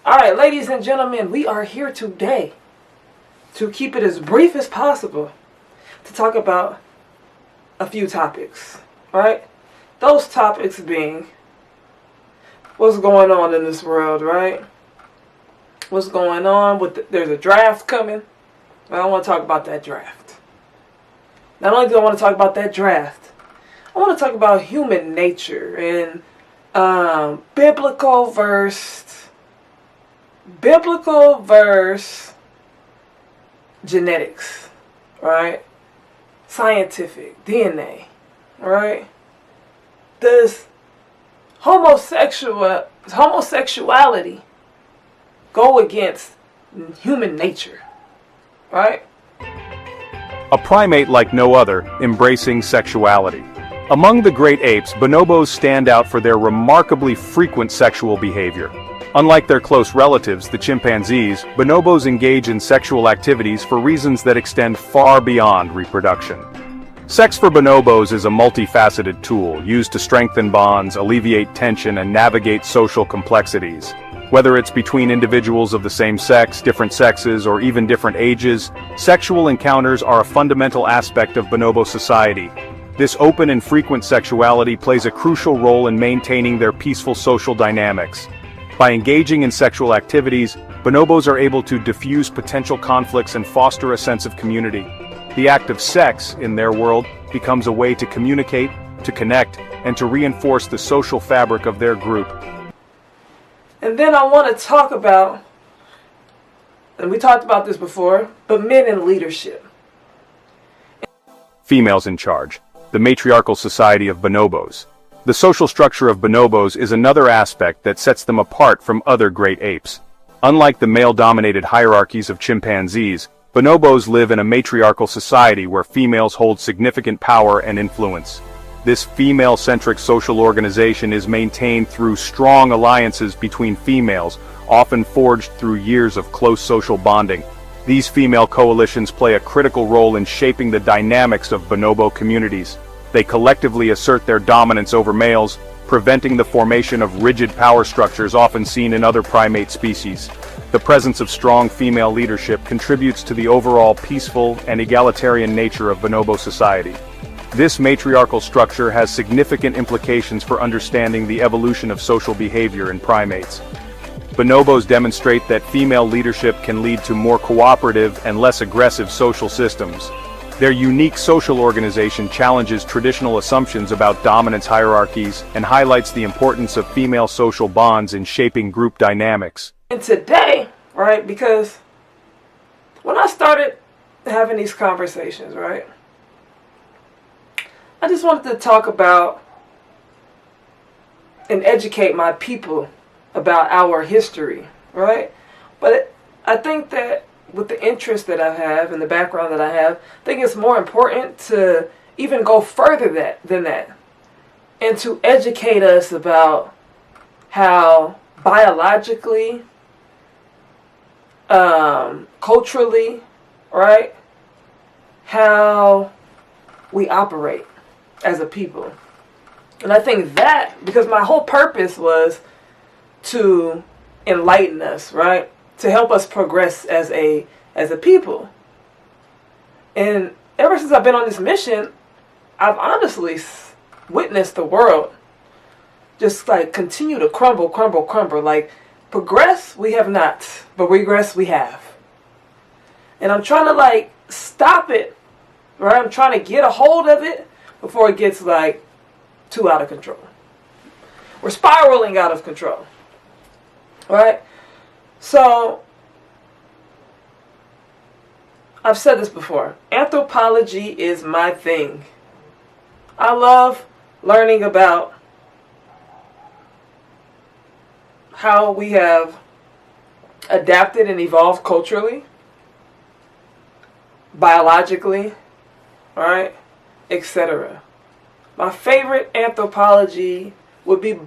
Alright, ladies and gentlemen, we are here today to keep it as brief as possible to talk about a few topics, right? Those topics being what's going on in this world, right? What's going on with there's a draft coming. I don't want to talk about that draft. Not only do I want to talk about that draft, I want to talk about human nature and biblical verse genetics, right? Scientific, DNA, right? Does homosexuality go against human nature, right? A primate like no other, embracing sexuality. Among the great apes, bonobos stand out for their remarkably frequent sexual behavior. Unlike their close relatives, the chimpanzees, bonobos engage in sexual activities for reasons that extend far beyond reproduction. Sex for bonobos is a multifaceted tool used to strengthen bonds, alleviate tension, and navigate social complexities. Whether it's between individuals of the same sex, different sexes, or even different ages, sexual encounters are a fundamental aspect of bonobo society. This open and frequent sexuality plays a crucial role in maintaining their peaceful social dynamics. By engaging in sexual activities, bonobos are able to diffuse potential conflicts and foster a sense of community. The act of sex, in their world, becomes a way to communicate, to connect, and to reinforce the social fabric of their group. And then I want to talk about, and we talked about this before, but men in leadership. Females in charge. The matriarchal society of bonobos. The social structure of bonobos is another aspect that sets them apart from other great apes. Unlike the male-dominated hierarchies of chimpanzees, bonobos live in a matriarchal society where females hold significant power and influence. This female-centric social organization is maintained through strong alliances between females, often forged through years of close social bonding. These female coalitions play a critical role in shaping the dynamics of bonobo communities. They collectively assert their dominance over males, preventing the formation of rigid power structures often seen in other primate species. The presence of strong female leadership contributes to the overall peaceful and egalitarian nature of bonobo society. This matriarchal structure has significant implications for understanding the evolution of social behavior in primates. Bonobos demonstrate that female leadership can lead to more cooperative and less aggressive social systems. Their unique social organization challenges traditional assumptions about dominance hierarchies and highlights the importance of female social bonds in shaping group dynamics. And today, right, because when I started having these conversations, right, I just wanted to talk about and educate my people about our history, right? But I think that with the interest that I have and the background that I have, I think it's more important to even go further than that and to educate us about how biologically, culturally, right, how we operate as a people. And I think that, because my whole purpose was to enlighten us, right, to help us progress as a people. And ever since I've been on this mission, I've honestly witnessed the world just like continue to crumble. Like progress we have not, but regress we have. And I'm trying to like stop it, right? I'm trying to get a hold of it before it gets like too out of control. We're spiraling out of control, right? So, I've said this before. Anthropology is my thing. I love learning about how we have adapted and evolved culturally, biologically, right, etc. My favorite anthropology would be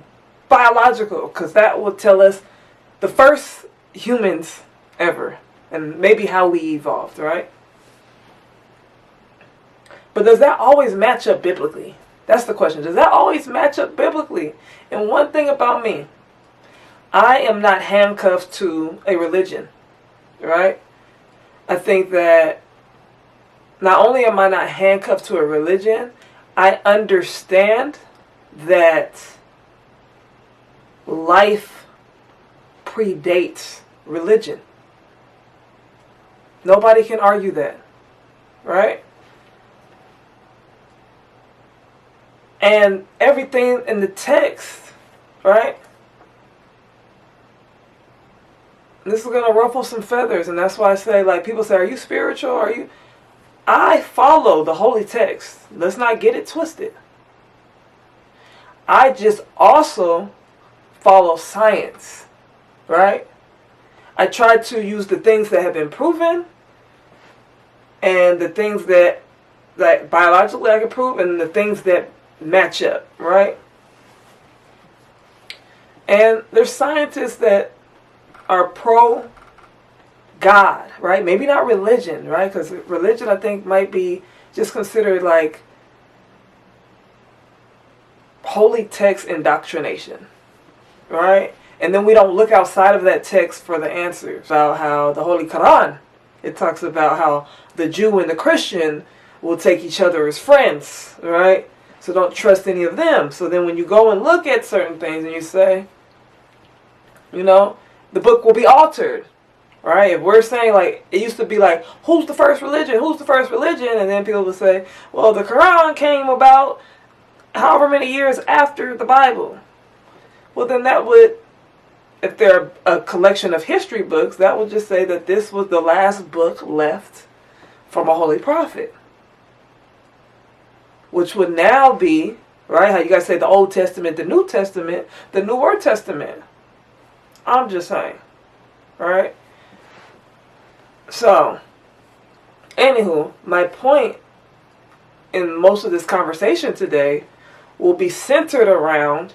biological, because that will tell us the first humans ever, and maybe how we evolved, right? But does that always match up biblically? That's the question. Does that always match up biblically? And one thing about me, I am not handcuffed to a religion, right? I think that not only am I not handcuffed to a religion, I understand that life predates religion. Nobody can argue that, right? And everything in the text, right? This is going to ruffle some feathers, and that's why I say, like, people say, are you spiritual? Are you... I follow the holy text. Let's not get it twisted. I just also follow science, right? I try to use the things that have been proven and the things that biologically I can prove and the things that match up, right? And there's scientists that are pro God, right? Maybe not religion, right? Because religion, I think, might be just considered like holy text indoctrination, right? And then we don't look outside of that text for the answers. About how the Holy Quran, it talks about how the Jew and the Christian will take each other as friends, right? So don't trust any of them. So then when you go and look at certain things and you say, you know, the book will be altered. Right? If we're saying, like, it used to be like, who's the first religion? Who's the first religion? And then people would say, well, the Quran came about however many years after the Bible. Well, then that would, if they're a collection of history books, that would just say that this was the last book left from a holy prophet. Which would now be, right, how you guys say the Old Testament, the New Testament, the Newer Testament. I'm just saying. Right? So, anywho, my point in most of this conversation today will be centered around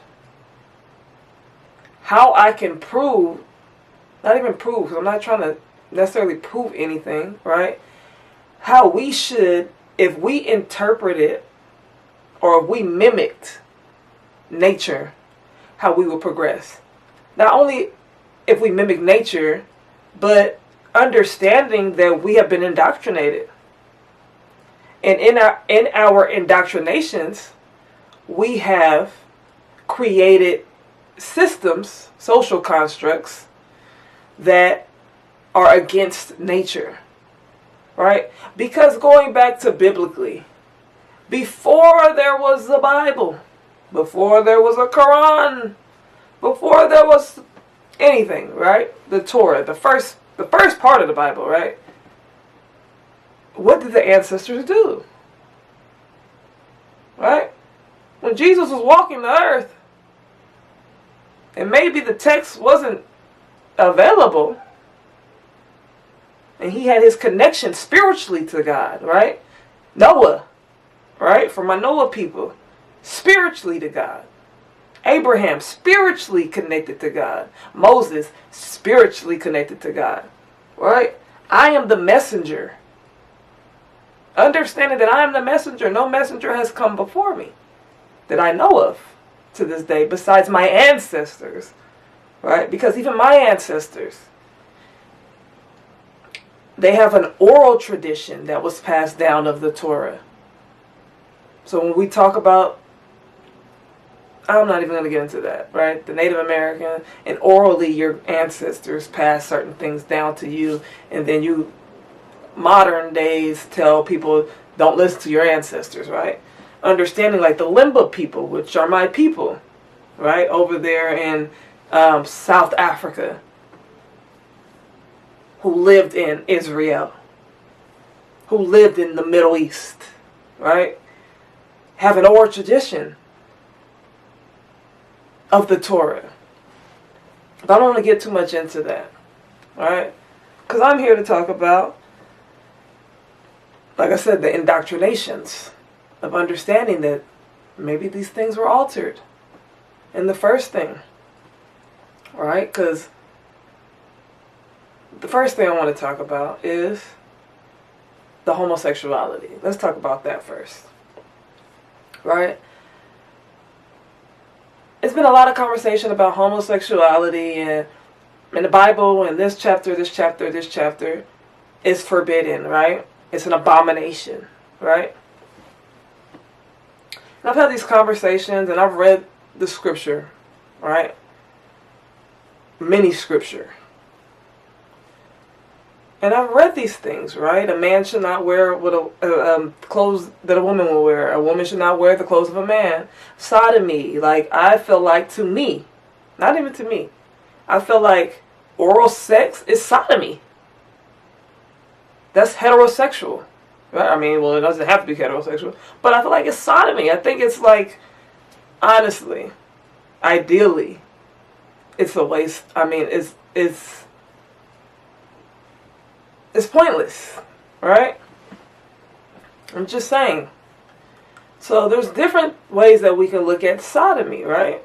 how I can prove, not even prove, because I'm not trying to necessarily prove anything, right? How we should, if we interpreted or if we mimicked nature, how we will progress. Not only if we mimic nature, but understanding that we have been indoctrinated. And in our indoctrinations, we have created systems, social constructs, that are against nature. Right? Because going back to biblically, before there was the Bible, before there was a Quran, before there was anything, right? The Torah, the first part of the Bible, right? What did the ancestors do? Right? When Jesus was walking the earth, and maybe the text wasn't available, and he had his connection spiritually to God, right? Noah, right? For my Noah people, spiritually to God. Abraham, spiritually connected to God. Moses, spiritually connected to God. Right? I am the messenger. Understanding that I am the messenger. No messenger has come before me that I know of to this day besides my ancestors. Right? Because even my ancestors, they have an oral tradition that was passed down of the Torah. So when we talk about, I'm not even going to get into that, right? The Native American, and orally your ancestors pass certain things down to you, and then you, modern days, tell people, don't listen to your ancestors, right? Understanding like the Limba people, which are my people, right? Over there in South Africa, who lived in Israel, who lived in the Middle East, right? Have an oral tradition of the Torah. But I don't want to get too much into that. Alright? Because I'm here to talk about, like I said, the indoctrinations of understanding that maybe these things were altered. And the first thing, alright? Because the first thing I want to talk about is the homosexuality. Let's talk about that first. Right? it's been a lot of conversation about homosexuality, and in the Bible, and this chapter, is forbidden, right? It's an abomination, right? And I've had these conversations, and I've read the scripture, right? Many scripture. And I've read these things, right? A man should not wear clothes that a woman will wear. A woman should not wear the clothes of a man. Sodomy, like, I feel like, to me, not even to me, I feel like oral sex is sodomy. That's heterosexual. Right? I mean, well, it doesn't have to be heterosexual, but I feel like it's sodomy. I think it's like, honestly, ideally, it's a waste. I mean, it's pointless, right? I'm just saying. So there's different ways that we can look at sodomy, right?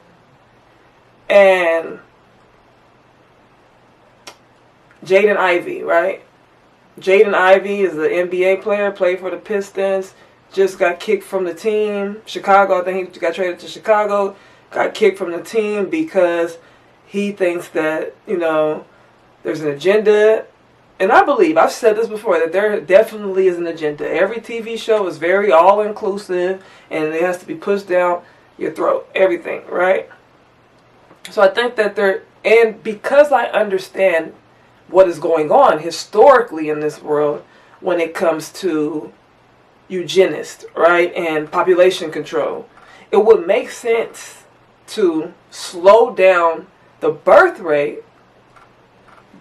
And Jaden Ivey, right? Jaden Ivey is an NBA player, played for the Pistons, just got kicked from the team. Chicago, I think he got traded to Chicago, got kicked from the team because he thinks that, there's an agenda. And I believe, I've said this before, that there definitely is an agenda. Every TV show is very all-inclusive, and it has to be pushed down your throat, everything, right? So I think that and because I understand what is going on historically in this world when it comes to eugenists, right, and population control, it would make sense to slow down the birth rate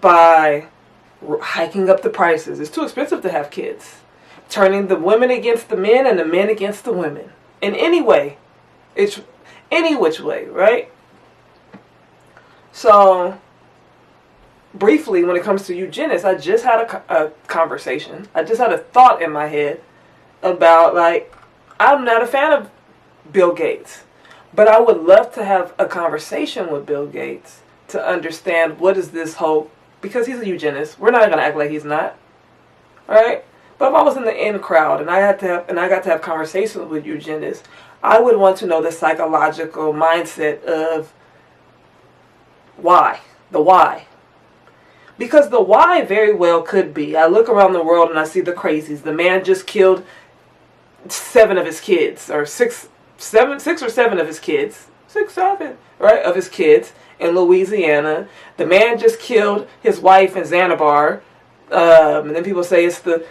by hiking up the prices. It's too expensive to have kids. Turning the women against the men and the men against the women. In any way. It's any which way, right? So, briefly, when it comes to eugenics, I just had a conversation. I just had a thought in my head about, like, I'm not a fan of Bill Gates. But I would love to have a conversation with Bill Gates to understand what is this whole, because he's a eugenist. We're not going to act like he's not. Alright? But if I was in the in crowd and I got to have conversations with eugenists, I would want to know the psychological mindset of why. The why. Because the why very well could be, I look around the world and I see the crazies. The man just killed 7 of his kids, or 6 or 7 of his kids. 6, 7, right, of his kids in Louisiana. The man just killed his wife in Zanzibar. And then people say it's the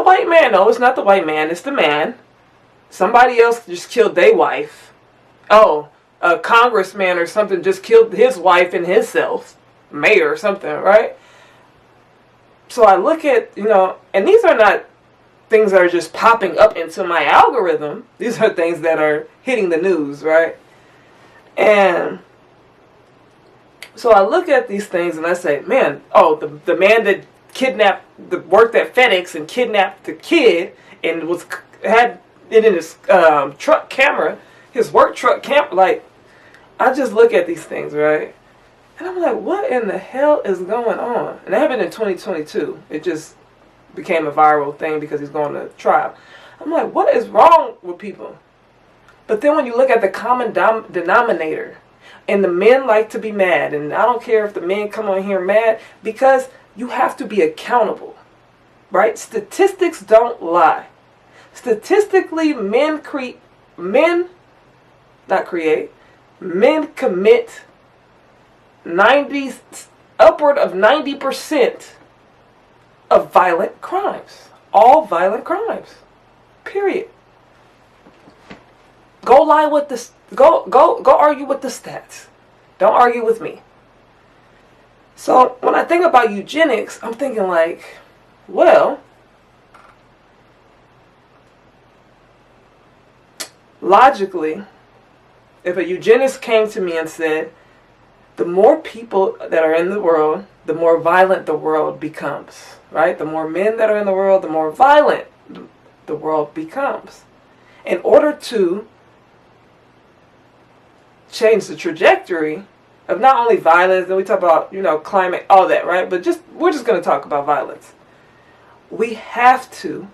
white man. No, it's not the white man. It's the man. Somebody else just killed their wife. Oh, a congressman or something just killed his wife and himself. Mayor or something, right? So I look at, and these are not things that are just popping up into my algorithm. These are things that are hitting the news, right? And so I look at these things and I say, man, the man that worked at FedEx and kidnapped the kid and had it in his truck camera, his work truck camera, like, I just look at these things, right? And I'm like, what in the hell is going on? And it happened in 2022. It just became a viral thing because he's going to trial. I'm like, what is wrong with people? But then when you look at the common denominator, and the men like to be mad, and I don't care if the men come on here mad, because you have to be accountable, right? Statistics don't lie. Statistically, men commit upward of 90% of violent crimes. All violent crimes. Period. Go lie with this. Go argue with the stats. Don't argue with me. So when I think about eugenics, I'm thinking like, well, logically, if a eugenist came to me and said, the more people that are in the world, the more violent the world becomes, right? The more men that are in the world, the more violent the world becomes. In order to change the trajectory of not only violence, and we talk about, climate, all that, right? But we're just going to talk about violence. We have to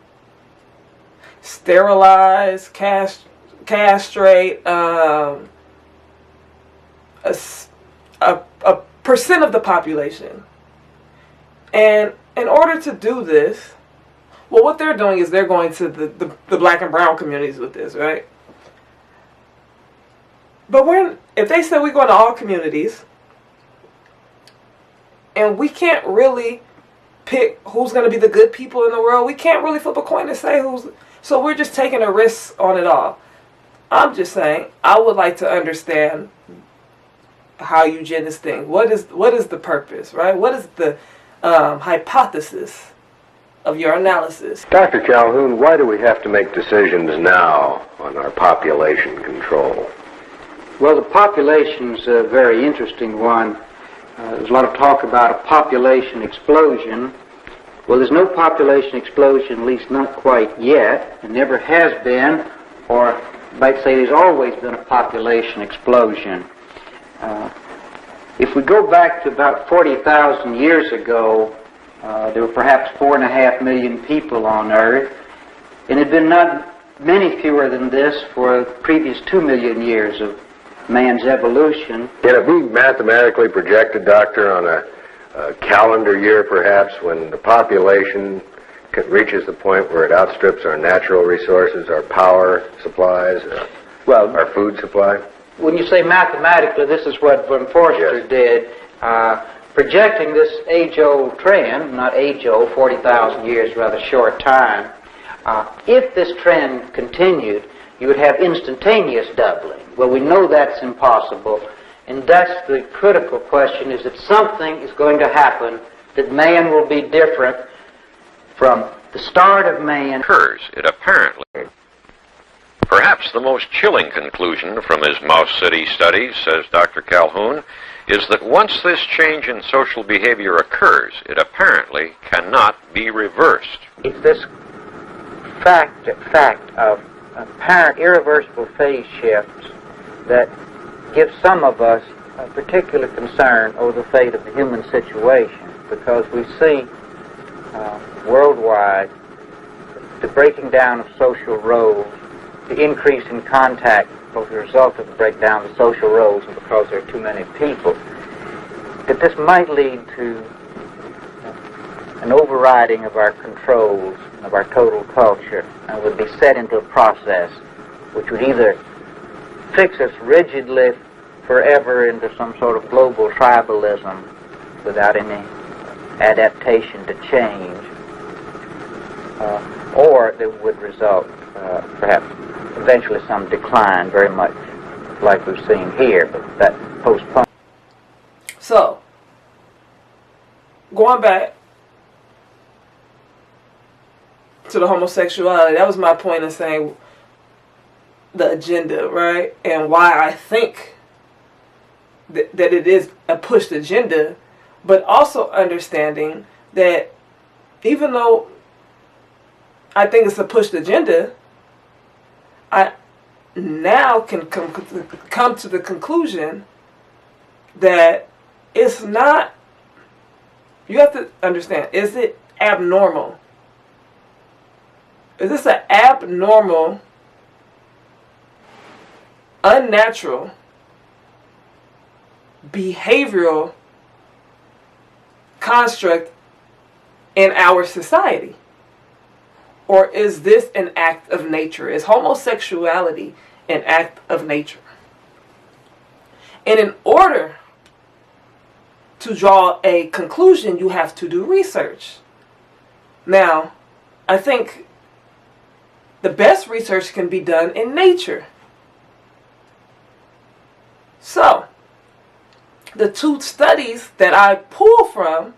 sterilize, castrate, a percent of the population. And in order to do this, well, what they're doing is they're going to the black and brown communities with this, right? But if they say we're going to all communities, and we can't really pick who's going to be the good people in the world, we can't really flip a coin and say who's. So we're just taking a risk on it all. I'm just saying, I would like to understand how eugenics think. What is the purpose, right? What is the hypothesis of your analysis? Dr. Calhoun, why do we have to make decisions now on our population control? Well, the population's a very interesting one. There's a lot of talk about a population explosion. Well, there's no population explosion, at least not quite yet. There never has been, or I might say there's always been a population explosion. If we go back to about 40,000 years ago, there were perhaps 4.5 million people on Earth, and it had been not many fewer than this for the previous 2 million years of man's evolution. Can it be mathematically projected, Doctor, on a calendar year perhaps, when the population reaches the point where it outstrips our natural resources, our power supplies, our food supply? When you say mathematically, this is what Von Forster did, projecting this age-old trend, not age-old, 40,000 years, rather short time. If this trend continued, you would have instantaneous doubling. Well, we know that's impossible, and that's the critical question, is that something is going to happen, that man will be different from the start of man. Occurs, it apparently. Perhaps the most chilling conclusion from his Mouse City studies, says Dr. Calhoun, is that once this change in social behavior occurs, it apparently cannot be reversed. It's this fact of apparent irreversible phase shifts that gives some of us a particular concern over the fate of the human situation, because we see worldwide the breaking down of social roles, the increase in contact as a result of the breakdown of the social roles and because there are too many people, that this might lead to an overriding of our controls, of our total culture, and would be set into a process which would either fix us rigidly forever into some sort of global tribalism without any adaptation to change, or that would result perhaps eventually some decline, very much like we've seen here, but that postponed. So, going back to the homosexuality, that was my point in saying the agenda, right? And why I think that it is a pushed agenda, but also understanding that even though I think it's a pushed agenda, I now can come to the conclusion that it's not. You have to understand, is it abnormal? Is this an abnormal, unnatural, behavioral construct in our society? Or is this an act of nature? Is homosexuality an act of nature? And in order to draw a conclusion, you have to do research. Now, I think the best research can be done in nature. So, the two studies that I pull from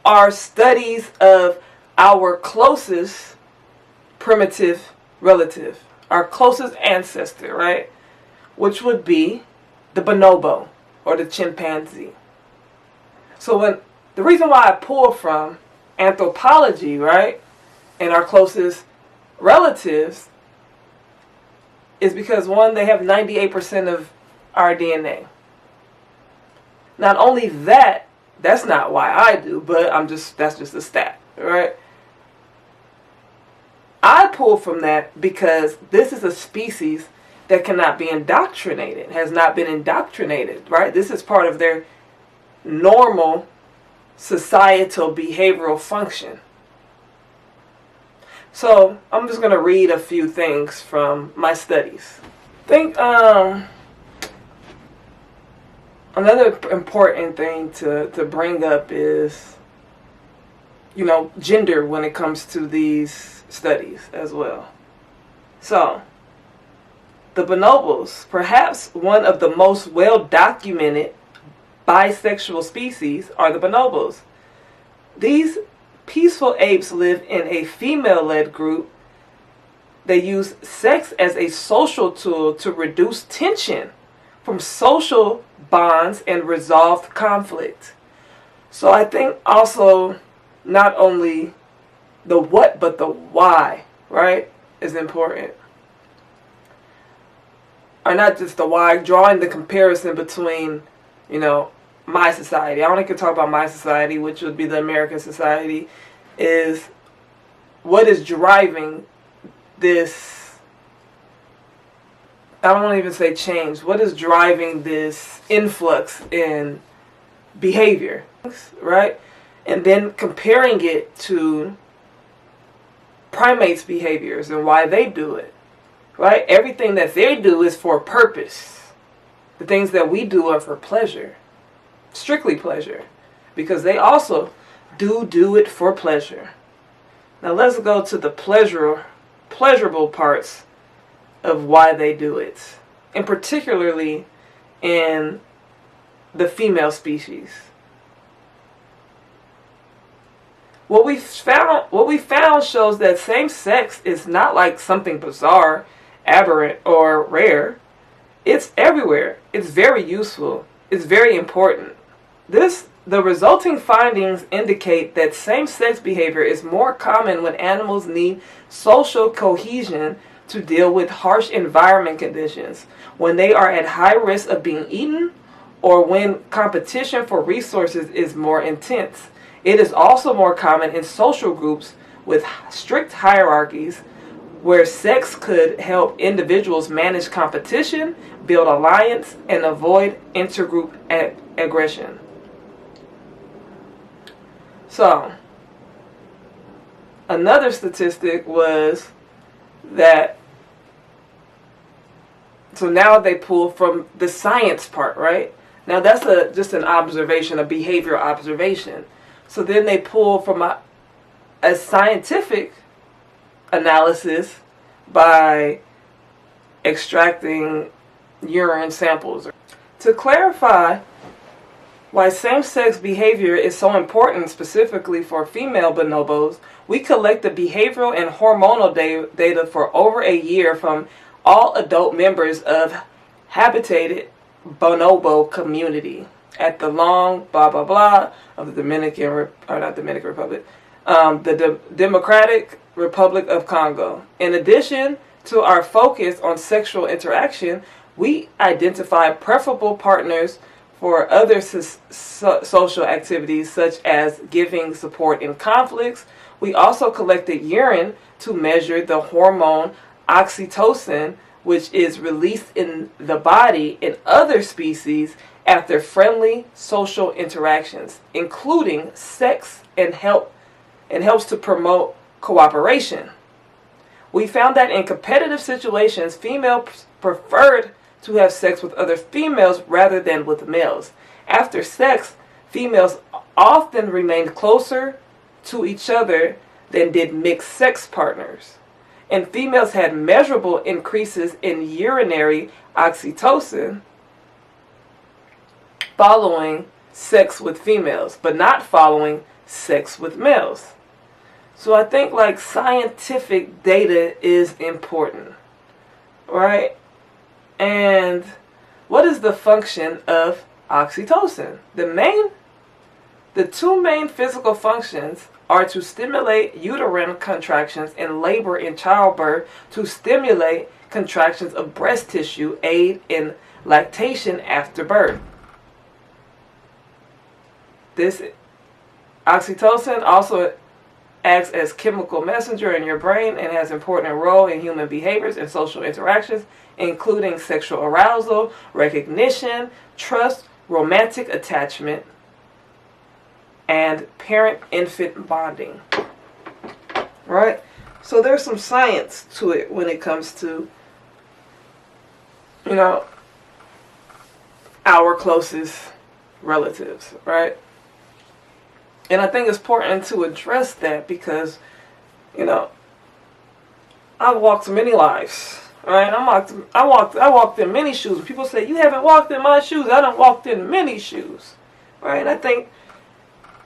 are studies of our closest primitive relative, our closest ancestor, right? Which would be the bonobo or the chimpanzee. So the reason why I pull from anthropology, right, and our closest relatives is because, one, they have 98% of our DNA. Not only that, that's not why I do, but that's just a stat, right? I pull from that because this is a species that cannot be indoctrinated, has not been indoctrinated, right? This is part of their normal societal behavioral function. So I'm just going to read a few things from my studies. I think another important thing to bring up is, gender when it comes to these studies as well. So, the bonobos, perhaps one of the most well-documented bisexual species, are the bonobos. These peaceful apes live in a female-led group. They use sex as a social tool to reduce tension from social bonds and resolve conflict. So I think also not only the what, but the why, right, is important. Or not just the why, drawing the comparison between, my society. I only can talk about my society, which would be the American society, is what is driving this, I don't want to even say change, what is driving this influx in behavior, right? And then comparing it to primates' behaviors and why they do it, right? Everything that they do is for purpose. The things that we do are for pleasure, strictly pleasure, because they also do it for pleasure. Now let's go to the pleasurable parts of why they do it, and particularly in the female species. What we found shows that same sex is not like something bizarre, aberrant, or rare. It's everywhere. It's very useful. It's very important. The resulting findings indicate that same-sex behavior is more common when animals need social cohesion to deal with harsh environment conditions, when they are at high risk of being eaten, or when competition for resources is more intense. It is also more common in social groups with strict hierarchies, where sex could help individuals manage competition, build alliance, and avoid intergroup aggression. So, another statistic was that, so now they pull from the science part, right? Now that's just an observation, a behavioral observation. So then they pull from a scientific analysis by extracting urine samples. To clarify why same-sex behavior is so important specifically for female bonobos, we collected behavioral and hormonal data for over a year from all adult members of habitated bonobo community at the long blah blah blah of the Democratic Republic of Congo. In addition to our focus on sexual interaction, we identified preferable partners for other social activities such as giving support in conflicts. We also collected urine to measure the hormone oxytocin, which is released in the body in other species after friendly social interactions, including sex, and helps to promote cooperation. We found that in competitive situations, females preferred to have sex with other females rather than with males. After sex, females often remained closer to each other than did mixed sex partners. And females had measurable increases in urinary oxytocin following sex with females, but not following sex with males. So I think like scientific data is important, right? And what is the function of oxytocin? The two main physical functions are to stimulate uterine contractions in labor and childbirth, to stimulate contractions of breast tissue, aid in lactation after birth. This oxytocin also acts as chemical messenger in your brain and has an important role in human behaviors and social interactions, including sexual arousal, recognition, trust, romantic attachment, and parent-infant bonding. Right? So there's some science to it when it comes to, our closest relatives, right? And I think it's important to address that because, I've walked many lives, right? I walked in many shoes. People say, you haven't walked in my shoes. I done walked in many shoes, right? And I think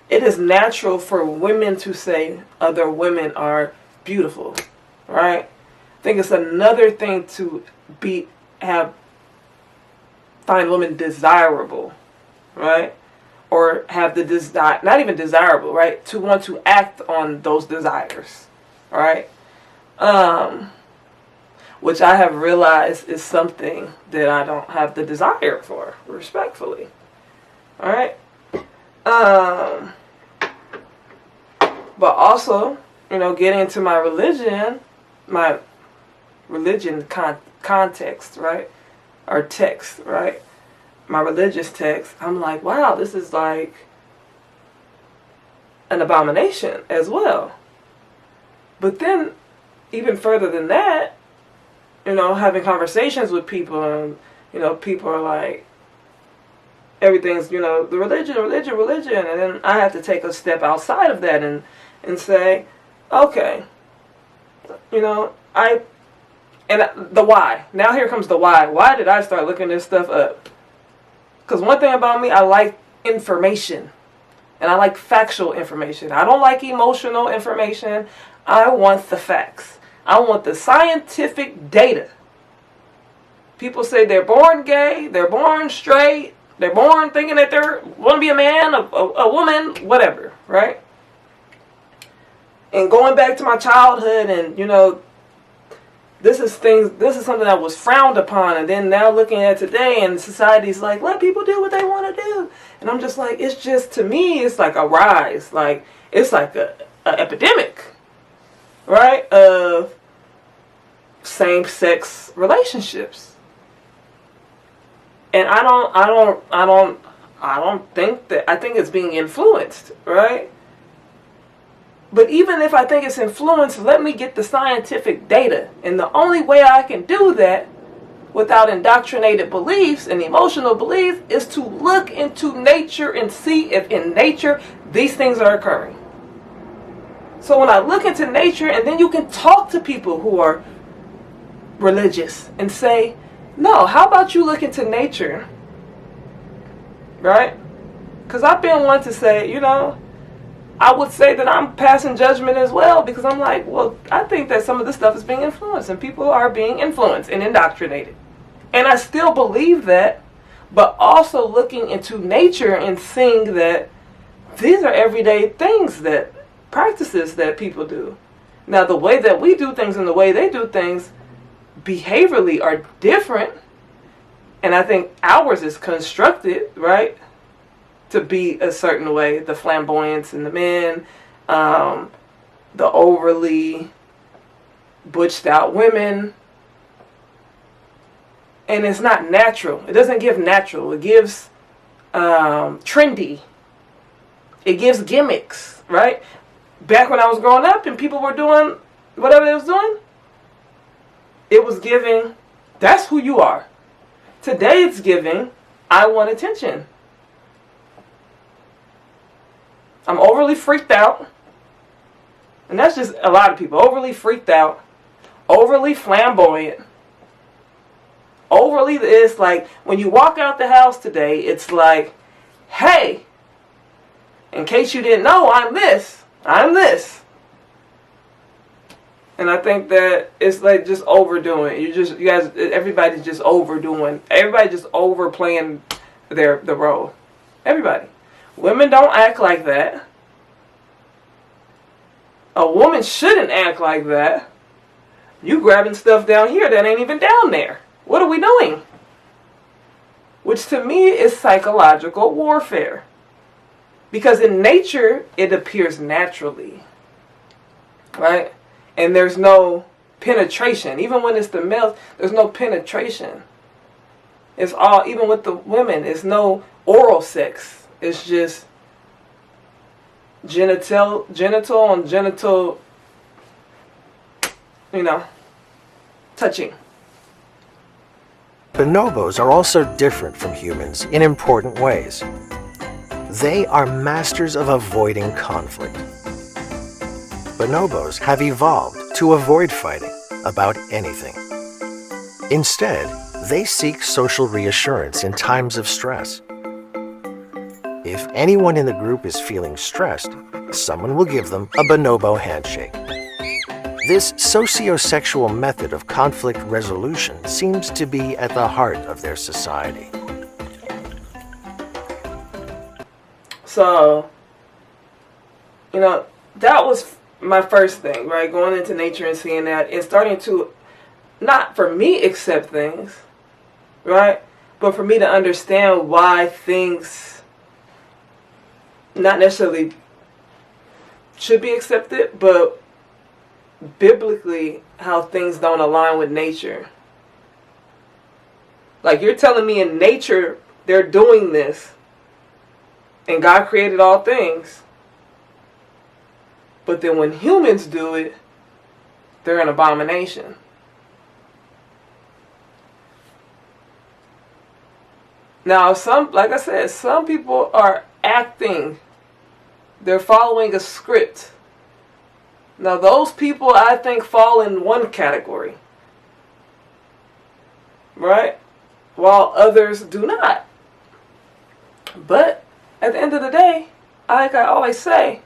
it is natural for women to say other women are beautiful, right? I think it's another thing to find women desirable, right? Or have the desire, not even desirable, right? To want to act on those desires, right? Which I have realized is something that I don't have the desire for, respectfully, all right? But also, getting into my religion context, right? Or text, right? My religious text, I'm like, wow, this is like an abomination as well. But then, even further than that, having conversations with people, and, people are like, everything's, the religion, and then I have to take a step outside of that and say, okay, the why. Now here comes the why. Why did I start looking this stuff up? Because one thing about me, I like information. And I like factual information. I don't like emotional information. I want the facts. I want the scientific data. People say they're born gay, they're born straight, they're born thinking that they want to be a man, a woman, whatever, right? And going back to my childhood and, this is something that was frowned upon, and then now looking at today, and society's like, let people do what they want to do. And I'm just like, to me, it's like a rise. Like, it's like a epidemic, right? Of same-sex relationships. And I don't think that, I think it's being influenced, right? But even if I think it's influenced, let me get the scientific data. And the only way I can do that without indoctrinated beliefs and emotional beliefs is to look into nature and see if in nature these things are occurring. So when I look into nature, and then you can talk to people who are religious and say, no, how about you look into nature, right? Because I've been one to say, I would say that I'm passing judgment as well, because I'm like, well, I think that some of this stuff is being influenced, and people are being influenced and indoctrinated. And I still believe that, but also looking into nature and seeing that these are everyday things, that practices that people do. Now, the way that we do things and the way they do things behaviorally are different, and I think ours is constructed, right, to be a certain way. The flamboyance in the men, the overly butched out women. And it's not natural. It doesn't give natural. It gives trendy. It gives gimmicks, right? Back when I was growing up and people were doing whatever they was doing, it was giving, that's who you are. Today it's giving, I want attention. I'm overly freaked out. And that's just a lot of people. Overly freaked out. Overly flamboyant. Overly, it's like, when you walk out the house today, it's like, hey, in case you didn't know, I'm this. I'm this. And I think that it's like just overdoing. You guys, everybody's just overdoing. Everybody's just overplaying the role. Everybody. Women don't act like that. A woman shouldn't act like that. You grabbing stuff down here that ain't even down there. What are we doing? Which to me is psychological warfare. Because in nature, it appears naturally. right? And there's no penetration. Even when it's the males, there's no penetration. It's all, even with the women, it's no oral sex. It's just genital and genital, touching. Bonobos are also different from humans in important ways. They are masters of avoiding conflict. Bonobos have evolved to avoid fighting about anything. Instead, they seek social reassurance in times of stress. If anyone in the group is feeling stressed, someone will give them a bonobo handshake. This sociosexual method of conflict resolution seems to be at the heart of their society. So, that was my first thing, right? Going into nature and seeing that and starting to, not for me accept things, right? But for me to understand why things not necessarily should be accepted, but biblically how things don't align with nature. Like, you're telling me in nature they're doing this and God created all things, but then when humans do it, they're an abomination. Now, like I said, some people are acting. They're following a script. Now, those people, I think, fall in one category, right? While others do not. But at the end of the day, like I always say,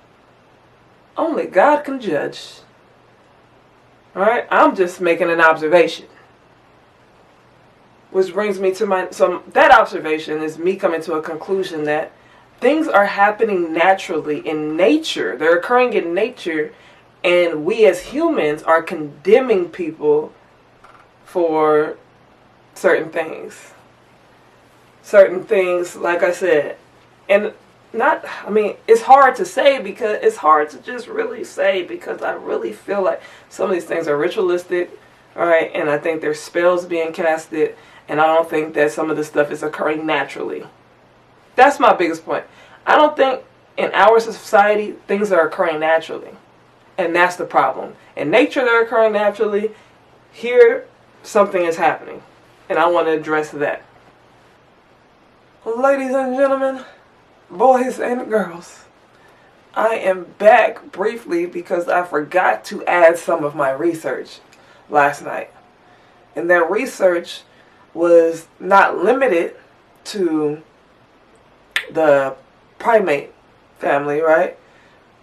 only God can judge. All right? I'm just making an observation. Which brings me to that observation is me coming to a conclusion that things are happening naturally in nature. They're occurring in nature, and we as humans are condemning people for certain things. Certain things, like I said. And it's hard to say because it's hard to just really say because I really feel like some of these things are ritualistic, all right? And I think there's spells being casted, and I don't think that some of this stuff is occurring naturally. That's my biggest point. I don't think in our society things are occurring naturally. And that's the problem. In nature, they're occurring naturally. Here, something is happening. And I want to address that. Ladies and gentlemen, boys and girls, I am back briefly because I forgot to add some of my research last night. And that research was not limited to the primate family, right?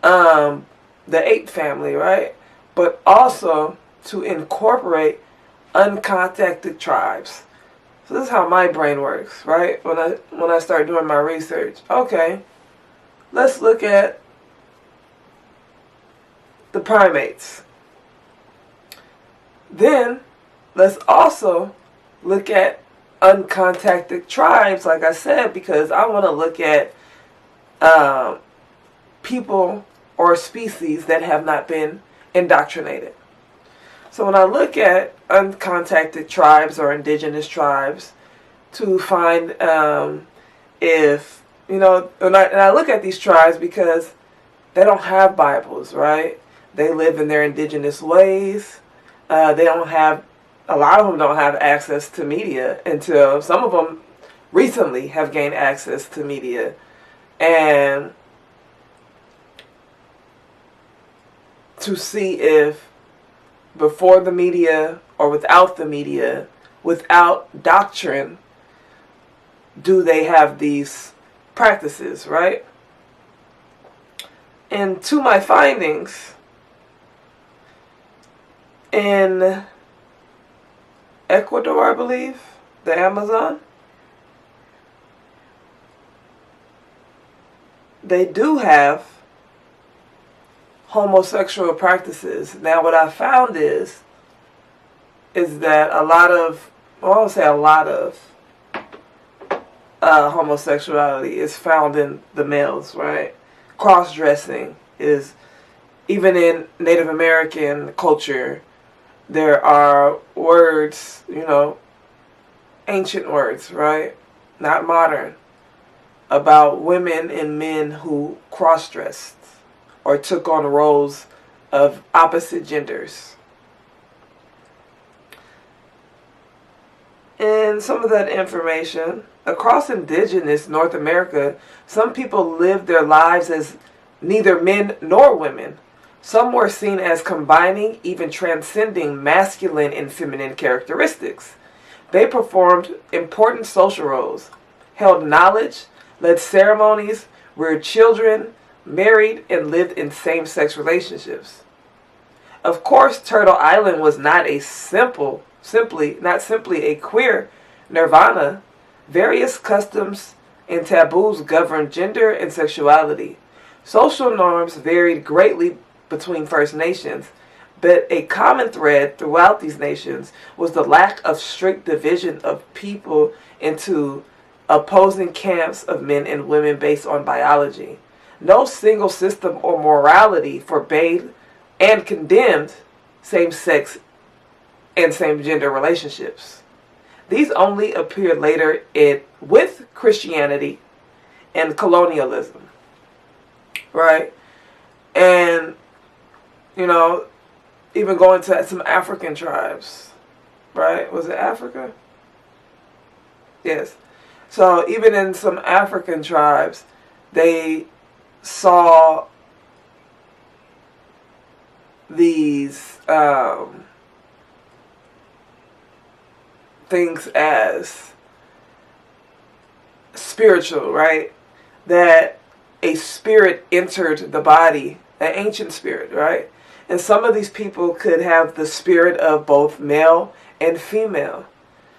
The ape family, right? But also to incorporate uncontacted tribes. So this is how my brain works, right? When I start doing my research. Okay, let's look at the primates. Then let's also look at uncontacted tribes, like I said, because I want to look at people or species that have not been indoctrinated. So when I look at uncontacted tribes or indigenous tribes to find if, and I look at these tribes because they don't have Bibles, right? They live in their indigenous ways. A lot of them don't have access to media until some of them recently have gained access to media. And to see if before the media or without the media, without doctrine, do they have these practices, right? And to my findings, in Ecuador, I believe, the Amazon, they do have homosexual practices. Now, what I found is that a lot of homosexuality is found in the males, right? Cross-dressing is even in Native American culture, there are words, ancient words, right? Not modern, about women and men who cross-dressed or took on roles of opposite genders. And some of that information, across indigenous North America, some people lived their lives as neither men nor women. Some were seen as combining, even transcending masculine and feminine characteristics. They performed important social roles, held knowledge, led ceremonies, reared children, married, and lived in same-sex relationships. Of course, Turtle Island was not simply a queer nirvana. Various customs and taboos governed gender and sexuality. Social norms varied greatly between First Nations, but a common thread throughout these nations was the lack of strict division of people into opposing camps of men and women based on biology. No single system or morality forbade and condemned same-sex and same-gender relationships. These only appeared later with Christianity and colonialism, right? And, even going to some African tribes, right? Was it Africa? Yes. So even in some African tribes, they saw these things as spiritual, right? That a spirit entered the body, an ancient spirit, right? And some of these people could have the spirit of both male and female.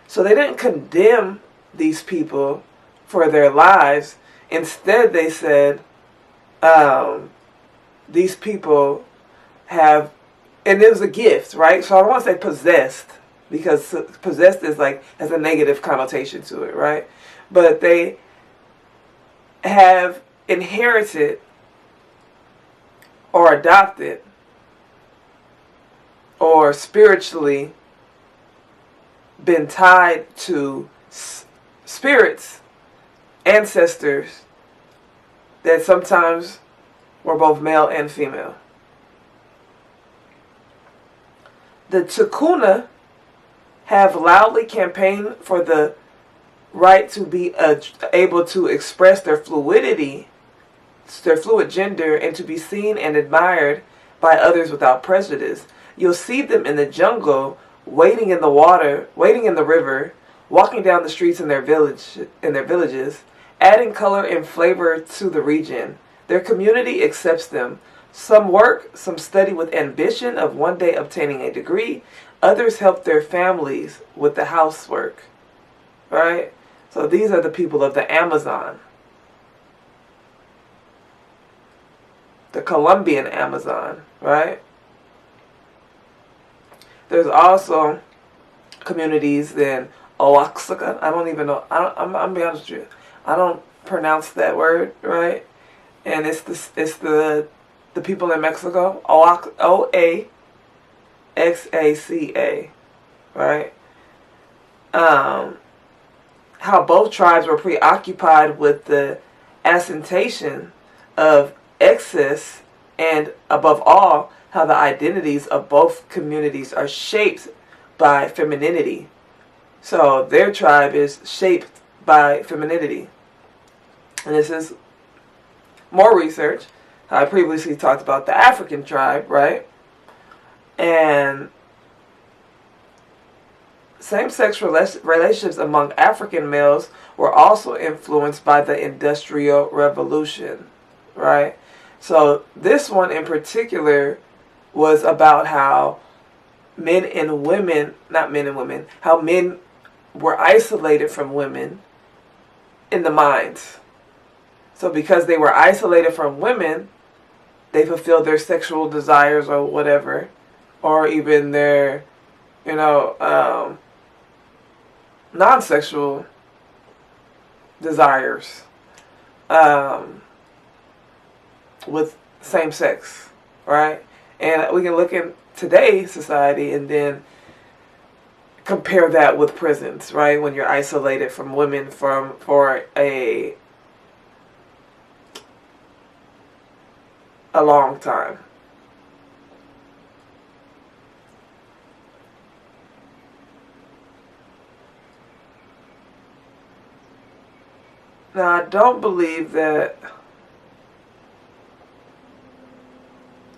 So they didn't condemn these people for their lives. Instead, they said, these people have, and it was a gift, right? So I don't want to say possessed, because possessed is has a negative connotation to it, right? But they have inherited or adopted or spiritually been tied to spirits, ancestors that sometimes were both male and female. The Tukuna have loudly campaigned for the right to be able to express their fluidity, their fluid gender, and to be seen and admired by others without prejudice. You'll see them in the jungle, wading in the water, wading in the river, walking down the streets in their villages, adding color and flavor to the region. Their community accepts them. Some work, some study with ambition of one day obtaining a degree. Others help their families with the housework. Right? So these are the people of the Amazon. The Colombian Amazon, right? There's also communities in Oaxaca. I don't even know. I'm gonna be honest with you. I don't pronounce that word right. And it's the people in Mexico. Oaxaca, right? How both tribes were preoccupied with the ascentation of excess, and above all, how the identities of both communities are shaped by femininity. So their tribe is shaped by femininity. And this is more research. I previously talked about the African tribe, right? And same-sex relationships among African males were also influenced by the Industrial Revolution, right? So this one in particular was about how men and women, not men and women, how men were isolated from women in the minds. So because they were isolated from women, they fulfilled their sexual desires or whatever, or even their, non-sexual desires with same sex, right? And we can look at today's society and then compare that with prisons, right? When you're isolated from women for a long time. Now, I don't believe that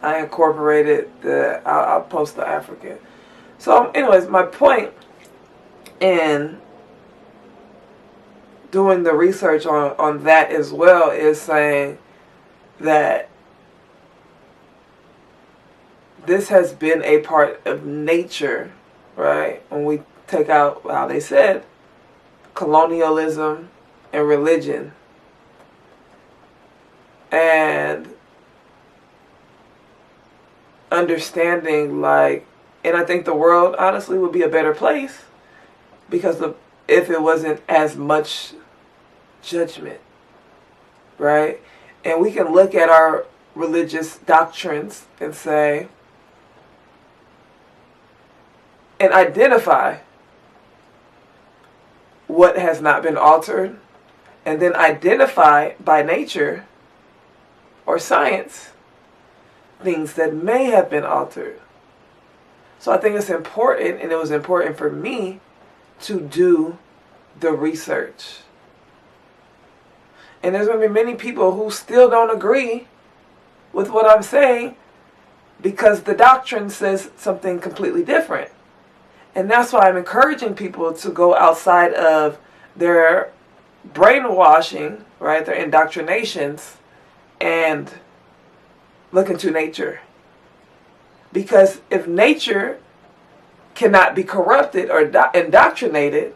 I incorporated I'll post the African. So, anyways, my point in doing the research on that as well is saying that this has been a part of nature, right? When we take out how they said colonialism and religion, and understanding, like, and I think the world honestly would be a better place because if it wasn't as much judgment, right? And we can look at our religious doctrines and say, and identify what has not been altered, and then identify by nature or science things that may have been altered. So I think it's important, and it was important for me to do the research. And there's going to be many people who still don't agree with what I'm saying because the doctrine says something completely different. And that's why I'm encouraging people to go outside of their brainwashing, right, their indoctrinations, and look into nature. Because if nature cannot be corrupted or indoctrinated,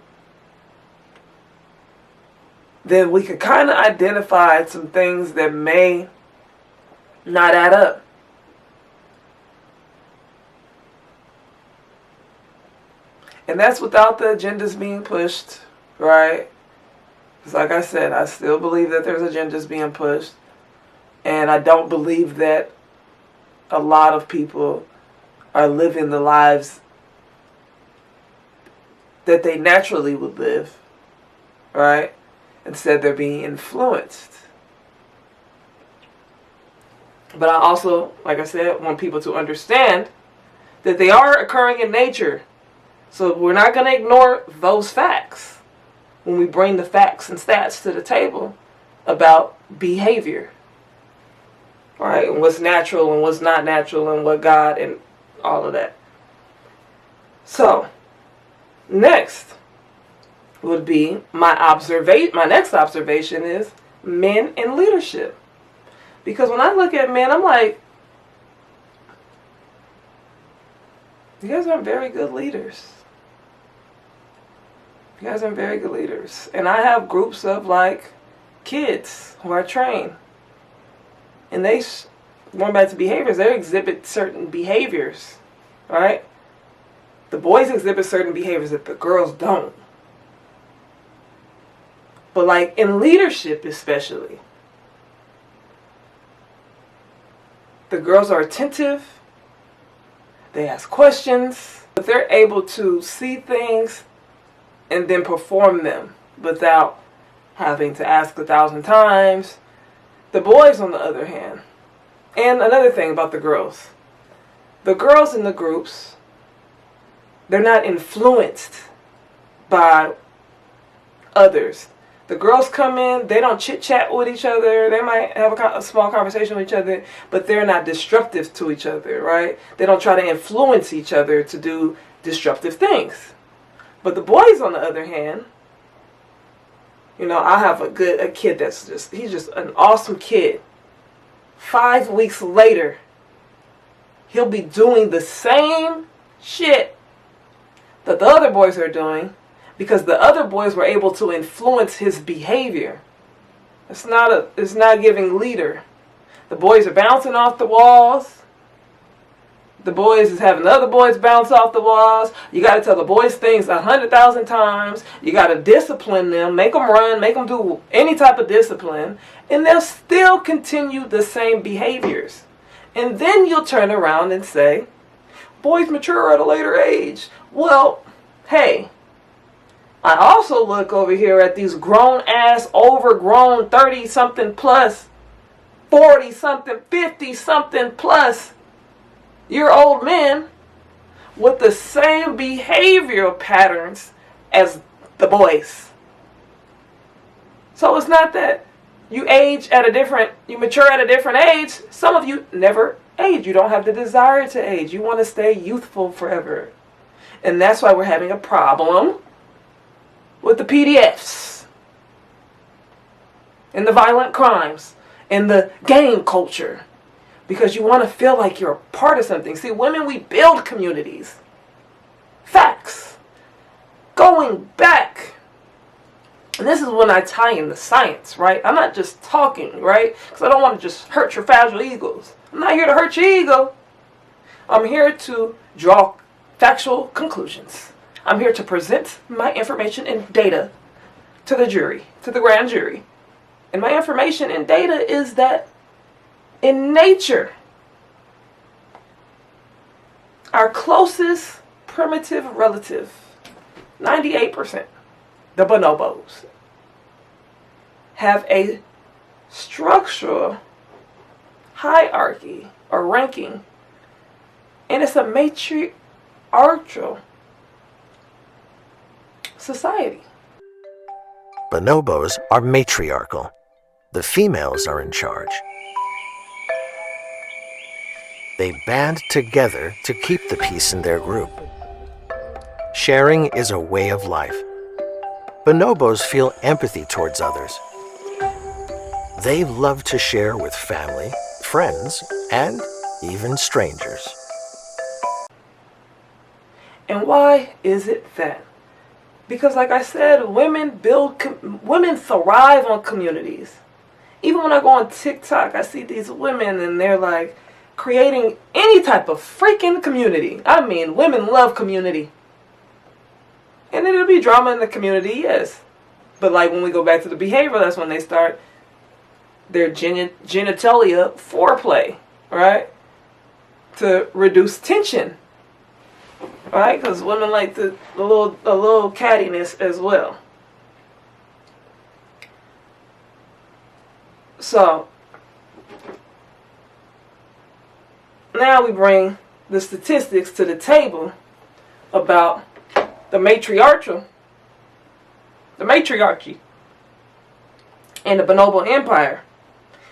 then we could kind of identify some things that may not add up. And that's without the agendas being pushed, right? Because like I said, I still believe that there's agendas being pushed. And I don't believe that a lot of people are living the lives that they naturally would live, right? Instead, they're being influenced. But I also, like I said, want people to understand that they are occurring in nature. So we're not going to ignore those facts when we bring the facts and stats to the table about behavior. Right? And what's natural and what's not natural and what God and all of that. So, next would be my next observation is men in leadership. Because when I look at men, I'm like, you guys are very good leaders. You guys are very good leaders. And I have groups of like kids who I train. And they, going back to behaviors, they exhibit certain behaviors, right? The boys exhibit certain behaviors that the girls don't. But like in leadership especially, the girls are attentive, they ask questions, but they're able to see things and then perform them without having to ask 1,000 times. The boys, on the other hand, and another thing about the girls in the groups, they're not influenced by others. The girls come in, they don't chit-chat with each other. They might have a small conversation with each other, but they're not destructive to each other, right? They don't try to influence each other to do destructive things. But the boys, on the other hand, you know, I have a kid he's just an awesome kid. 5 weeks later, he'll be doing the same shit that the other boys are doing because the other boys were able to influence his behavior. It's not giving leader. The boys are bouncing off the walls. The boys is having other boys bounce off the walls. You got to tell the boys things 100,000 times. You got to discipline them, make them run, make them do any type of discipline, and they'll still continue the same behaviors. And then you'll turn around and say, boys mature at a later age. Well, hey, I also look over here at these grown-ass, overgrown 30-something plus, 40-something, 50-something plus year old men with the same behavioral patterns as the boys. So it's not that you mature at a different age. Some of you never age. You don't have the desire to age. You want to stay youthful forever. And that's why we're having a problem with the PDFs and the violent crimes and the gang culture, because you want to feel like you're a part of something. See, women, we build communities. Facts. Going back, and this is when I tie in the science, right? I'm not just talking, right? Because I don't want to just hurt your fragile egos. I'm not here to hurt your ego. I'm here to draw factual conclusions. I'm here to present my information and data to the jury, to the grand jury. And my information and data is that in nature, our closest primitive relative, 98%, the bonobos, have a structural hierarchy or ranking, and it's a matriarchal society. Bonobos are matriarchal. The females are in charge. They band together to keep the peace in their group. Sharing is a way of life. Bonobos feel empathy towards others. They love to share with family, friends, and even strangers. And why is it that? Because like I said, women thrive on communities. Even when I go on TikTok, I see these women and they're like creating any type of freaking community. I mean, women love community. And it'll be drama in the community, yes. But like when we go back to the behavior, that's when they start their genitalia foreplay, right? To reduce tension, right? Because women like a little cattiness as well. So now we bring the statistics to the table about the matriarchy and the bonobo empire,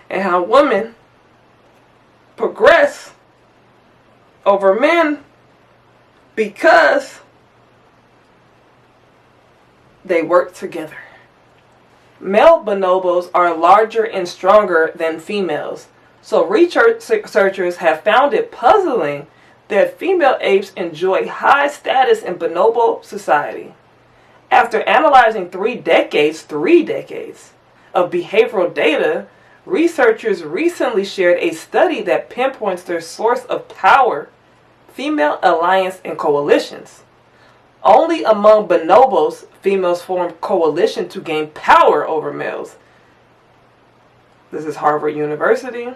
and how women progress over men because they work together. Male bonobos are larger and stronger than females, so researchers have found it puzzling that female apes enjoy high status in bonobo society. After analyzing three decades of behavioral data, researchers recently shared a study that pinpoints their source of power: female alliance and coalitions. Only among bonobos, females form coalition to gain power over males. This is Harvard University.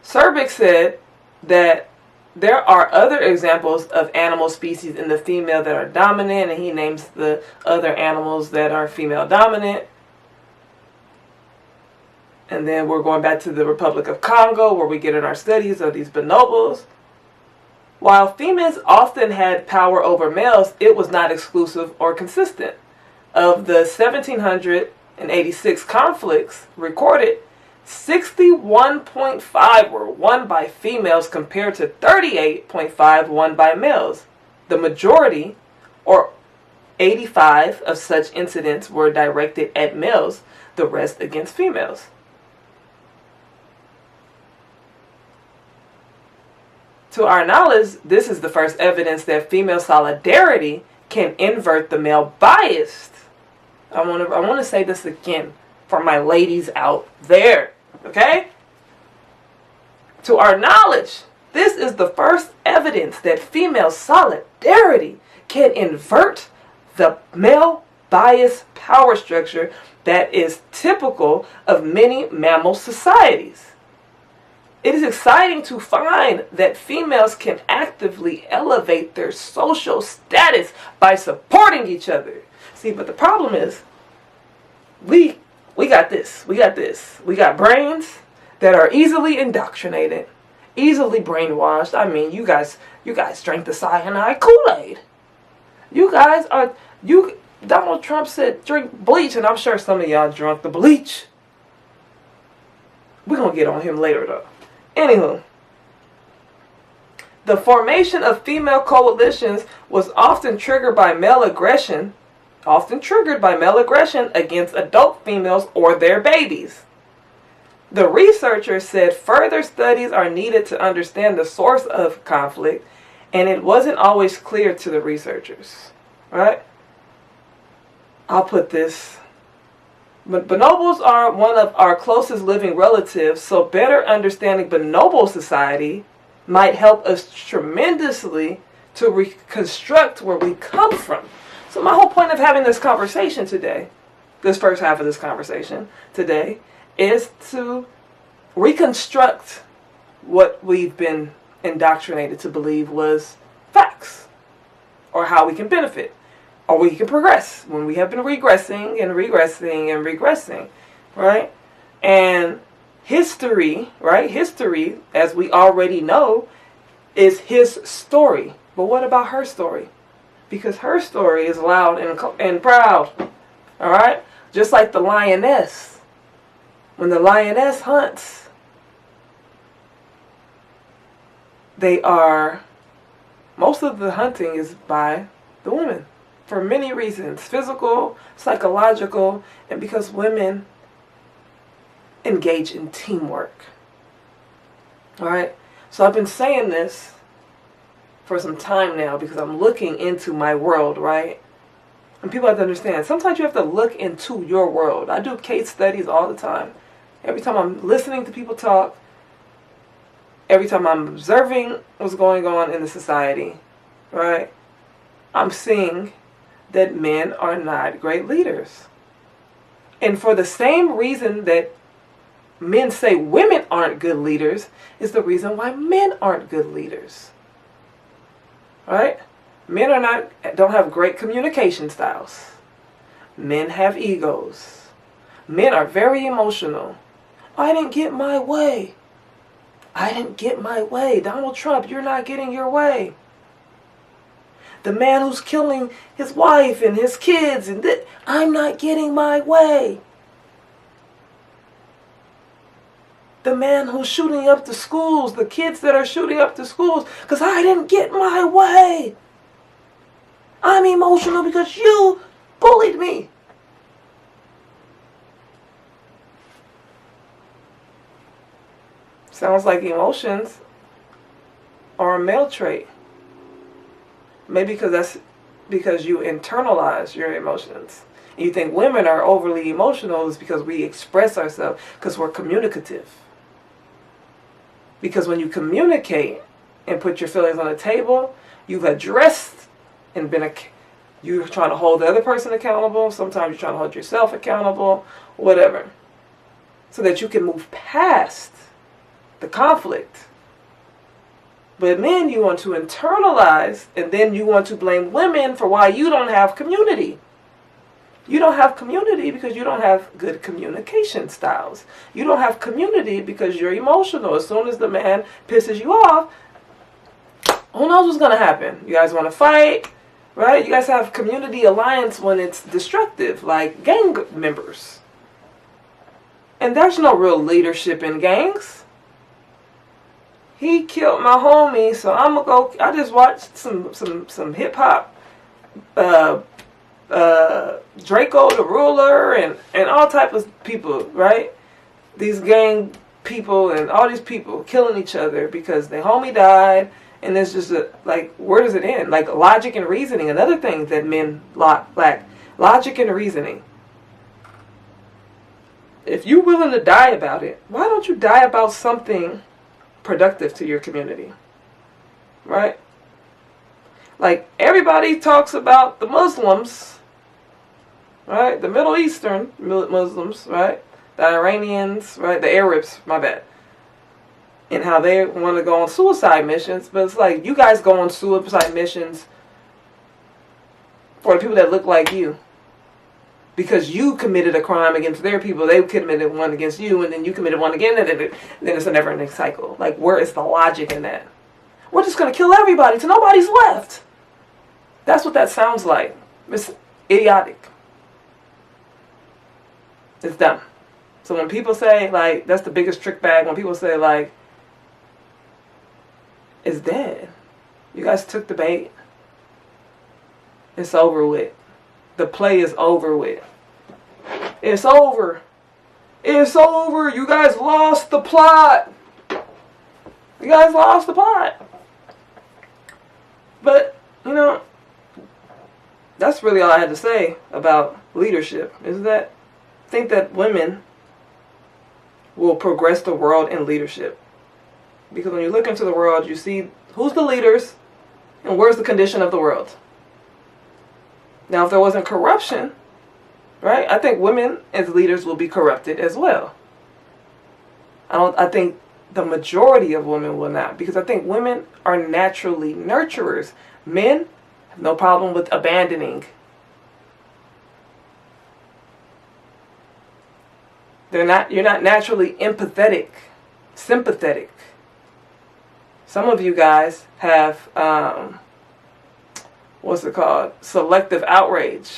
Serbic said that there are other examples of animal species in the female that are dominant, and he names the other animals that are female dominant. And then we're going back to the Republic of Congo, where we get in our studies of these bonobos. While females often had power over males, it was not exclusive or consistent. Of the 1,786 conflicts recorded, 61.5 were won by females compared to 38.5 won by males. The majority, or 85 of such incidents, were directed at males, the rest against females. To our knowledge, this is the first evidence that female solidarity can invert the male bias. I want to say this again for my ladies out there, okay? To our knowledge, this is the first evidence that female solidarity can invert the male bias power structure that is typical of many mammal societies. It is exciting to find that females can actively elevate their social status by supporting each other. See, but the problem is, we got this. We got brains that are easily indoctrinated, easily brainwashed. I mean, you guys drank the cyanide Kool-Aid. Donald Trump said drink bleach, and I'm sure some of y'all drunk the bleach. We're going to get on him later, though. Anywho, the formation of female coalitions was often triggered by male aggression against adult females or their babies. The researchers said further studies are needed to understand the source of conflict, and it wasn't always clear to the researchers. Right? I'll put this. But bonobos are one of our closest living relatives, so better understanding bonobo society might help us tremendously to reconstruct where we come from. So my whole point of having this conversation today, this first half of this conversation today, is to reconstruct what we've been indoctrinated to believe was facts, or how we can benefit, or we can progress when we have been regressing, right? And history, right? History, as we already know, is his story. But what about her story? Because her story is loud and proud, all right? Just like the lioness. When the lioness hunts, most of the hunting is by the women. For many reasons, physical, psychological, and because women engage in teamwork. All right? So I've been saying this for some time now because I'm looking into my world, right? And people have to understand, sometimes you have to look into your world. I do case studies all the time. Every time I'm listening to people talk, every time I'm observing what's going on in the society, right? I'm seeing that men are not great leaders. And for the same reason that men say women aren't good leaders is the reason why men aren't good leaders. Right? Men don't have great communication styles. Men have egos. Men are very emotional. I didn't get my way. I didn't get my way. Donald Trump, you're not getting your way. The man who's killing his wife and his kids, and I'm not getting my way. The man who's shooting up the schools, the kids that are shooting up the schools, because I didn't get my way. I'm emotional because you bullied me. Sounds like emotions are a male trait. Maybe because you internalize your emotions. And you think women are overly emotional is because we express ourselves, because we're communicative. Because when you communicate and put your feelings on the table, you've addressed and you're trying to hold the other person accountable. Sometimes you're trying to hold yourself accountable, whatever. So that you can move past the conflict. But men, you want to internalize, and then you want to blame women for why you don't have community. You don't have community because you don't have good communication styles. You don't have community because you're emotional. As soon as the man pisses you off, who knows what's going to happen? You guys want to fight, right? You guys have community alliance when it's destructive, like gang members. And there's no real leadership in gangs. He killed my homie, so I'm gonna go. I just watched some hip hop, Draco the Ruler, and all type of people, right? These gang people and all these people killing each other because their homie died, and it's just like, where does it end? Like logic and reasoning, another thing that men lack, logic and reasoning. If you're willing to die about it, why don't you die about something productive to your community, right? Like everybody talks about the Muslims, right? The Middle Eastern Muslims, right? The Iranians, right? The Arabs, my bad. and how they want to go on suicide missions, but it's like, you guys go on suicide missions for the people that look like you. Because you committed a crime against their people, they committed one against you, and then you committed one again, and then it's a never-ending cycle. Like, where is the logic in that? We're just going to kill everybody till nobody's left. That's what that sounds like. It's idiotic. It's dumb. So when people say, like, that's the biggest trick bag, when people say, like, it's dead. You guys took the bait. It's over with. The play is over with. It's over. It's over. You guys lost the plot. You guys lost the plot. But, you know, that's really all I had to say about leadership. Is that I think that women will progress the world in leadership. Because when you look into the world, you see who's the leaders and where's the condition of the world. Now, if there wasn't corruption, right, I think women as leaders will be corrupted as well. I think the majority of women will not, because I think women are naturally nurturers. Men have no problem with abandoning. You're not naturally empathetic, sympathetic. Some of you guys have selective outrage.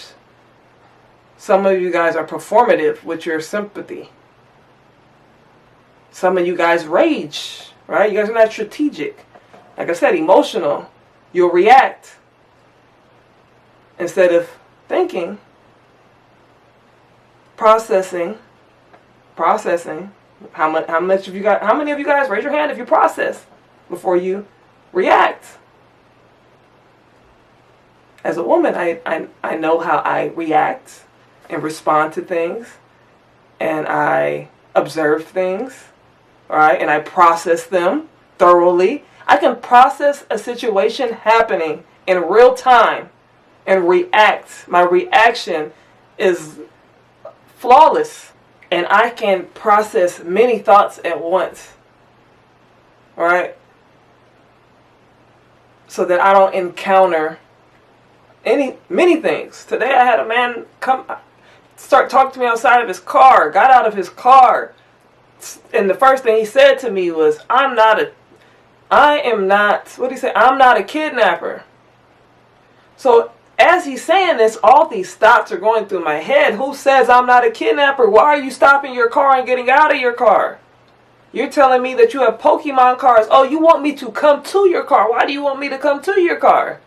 Some of you guys are performative with your sympathy. Some of you guys rage, right? You guys are not strategic. Like I said, emotional. You'll react instead of thinking, processing. How many of you guys raise your hand if you process before you react? As a woman, I know how I react and respond to things, and I observe things, all right, and I process them thoroughly. I can process a situation happening in real time and react. My reaction is flawless, and I can process many thoughts at once, all right, so that I don't encounter many things. Today I had a man start talking to me outside of his car, got out of his car, and the first thing he said to me was, I'm not a kidnapper. So as he's saying this, all these thoughts are going through my head. Who says I'm not a kidnapper? Why are you stopping your car and getting out of your car? You're telling me that you have Pokemon cards. Oh, you want me to come to your car. Why do you want me to come to your car?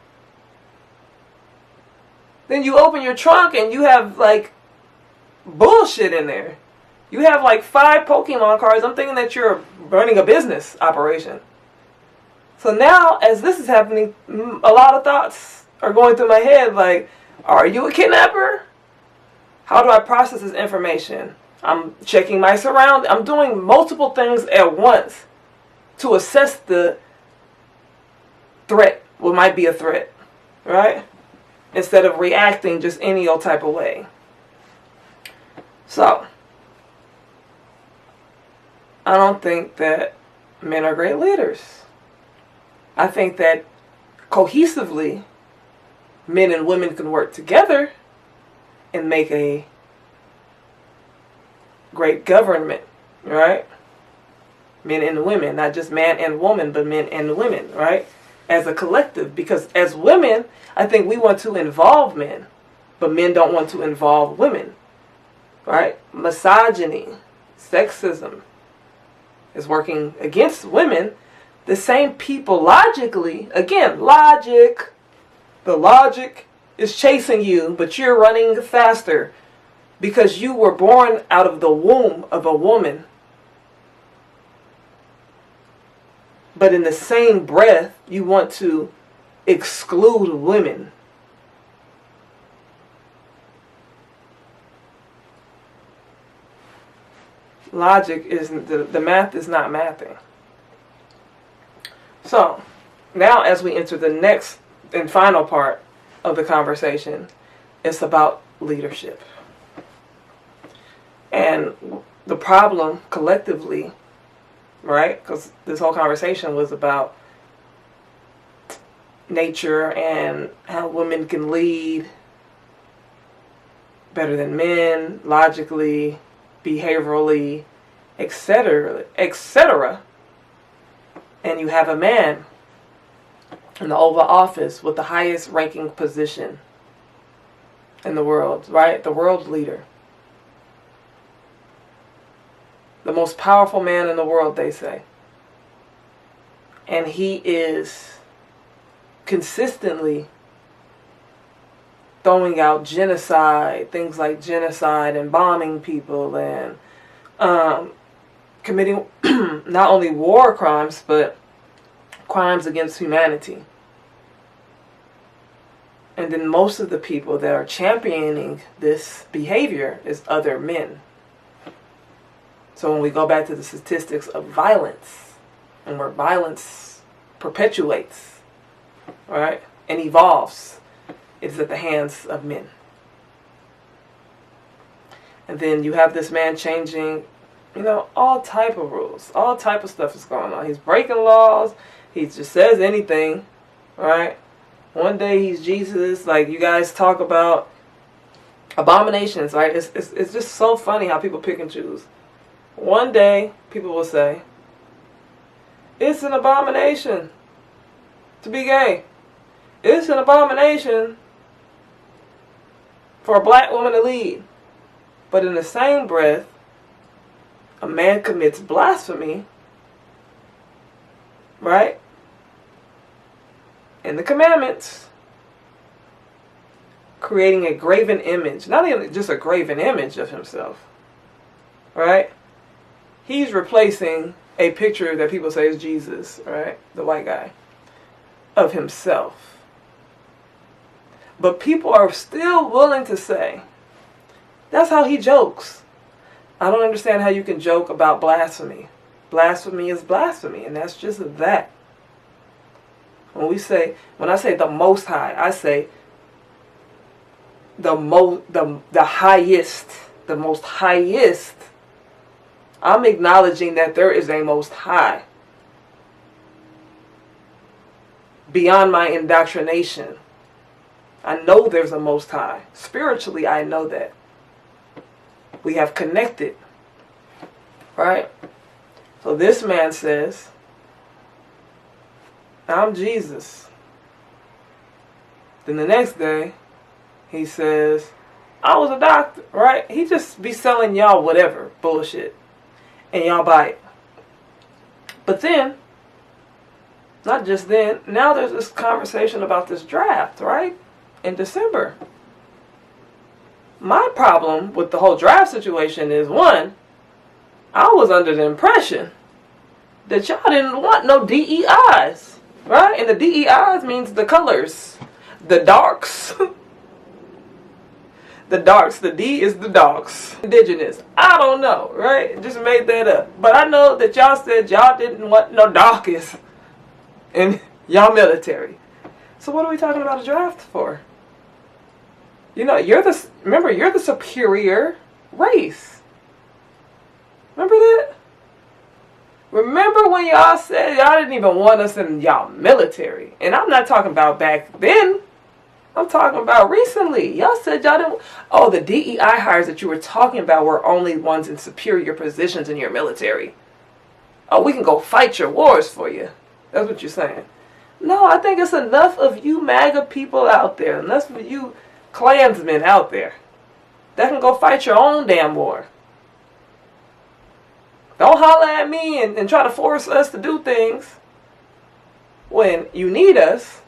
Then you open your trunk and you have like bullshit in there. You have like 5 Pokemon cards. I'm thinking that you're running a business operation. So now, as this is happening, a lot of thoughts are going through my head like, are you a kidnapper? How do I process this information? I'm checking my surroundings. I'm doing multiple things at once to assess the threat, what might be a threat, right? Instead of reacting just any old type of way. So, I don't think that men are great leaders. I think that cohesively, men and women can work together and make a great government, right? Men and women, not just man and woman, but men and women, right? As a collective, because as women, I think we want to involve men, but men don't want to involve women, right? Misogyny, sexism is working against women. The same people logically, again, logic, the logic is chasing you, but you're running faster because you were born out of the womb of a woman. But in the same breath, you want to exclude women. Logic isn't, the math is not mathing. So, now as we enter the next and final part of the conversation, it's about leadership. And the problem collectively right? Because this whole conversation was about nature and how women can lead better than men, logically, behaviorally, etc., etc. And you have a man in the Oval Office with the highest ranking position in the world, right? The world leader. The most powerful man in the world, they say. And he is consistently throwing out genocide, things like genocide and bombing people and committing not only war crimes, but crimes against humanity. And then most of the people that are championing this behavior is other men. So when we go back to the statistics of violence, and where violence perpetuates, right, and evolves, it's at the hands of men. And then you have this man changing, all type of rules, all type of stuff is going on. He's breaking laws. He just says anything, right? One day he's Jesus, like you guys talk about abominations, right? It's just so funny how people pick and choose. One day people will say, it's an abomination to be gay. It's an abomination for a black woman to lead. But in the same breath, a man commits blasphemy, right? In the commandments, creating a graven image, not even just a graven image of himself, right? He's replacing a picture that people say is Jesus, right? The white guy, of himself. But people are still willing to say, that's how he jokes. I don't understand how you can joke about blasphemy. Blasphemy is blasphemy, and that's just that. When I say the Most High, I say the highest, the most highest. I'm acknowledging that there is a Most High beyond my indoctrination. I know there's a Most High. Spiritually, I know that. We have connected, right? So this man says, I'm Jesus. Then the next day, he says, I was a doctor, right? He just be selling y'all whatever, bullshit. And y'all buy it. But then, not just then, now there's this conversation about this draft, right? In December. My problem with the whole draft situation is, one, I was under the impression that y'all didn't want no DEIs, right? And the DEIs means the colors, the darks. The darks, the D is the dogs. Indigenous. I don't know, right? Just made that up. But I know that y'all said y'all didn't want no darkies in y'all military. So what are we talking about a draft for? You're the superior race. Remember that? Remember when y'all said y'all didn't even want us in y'all military? And I'm not talking about back then. I'm talking about recently. Y'all said y'all didn't. Oh, the DEI hires that you were talking about were only ones in superior positions in your military. Oh, we can go fight your wars for you. That's what you're saying. No, I think it's enough of you MAGA people out there, enough of you Klansmen out there that can go fight your own damn war. Don't holler at me and try to force us to do things when you need us,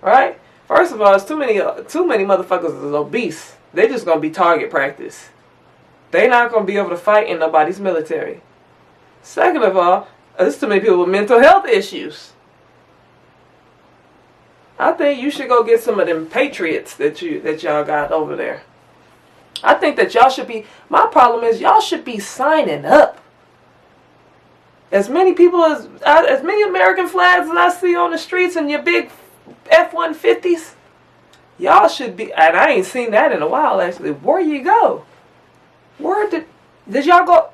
right? First of all, it's too many motherfuckers is obese. They just gonna be target practice. They not gonna be able to fight in nobody's military. Second of all, there's too many people with mental health issues. I think you should go get some of them patriots that y'all got over there. I think that y'all should be. My problem is y'all should be signing up. As many people as many American flags as I see on the streets and your big F-150s, y'all should be. And I ain't seen that in a while actually. Where you go? Where did y'all go?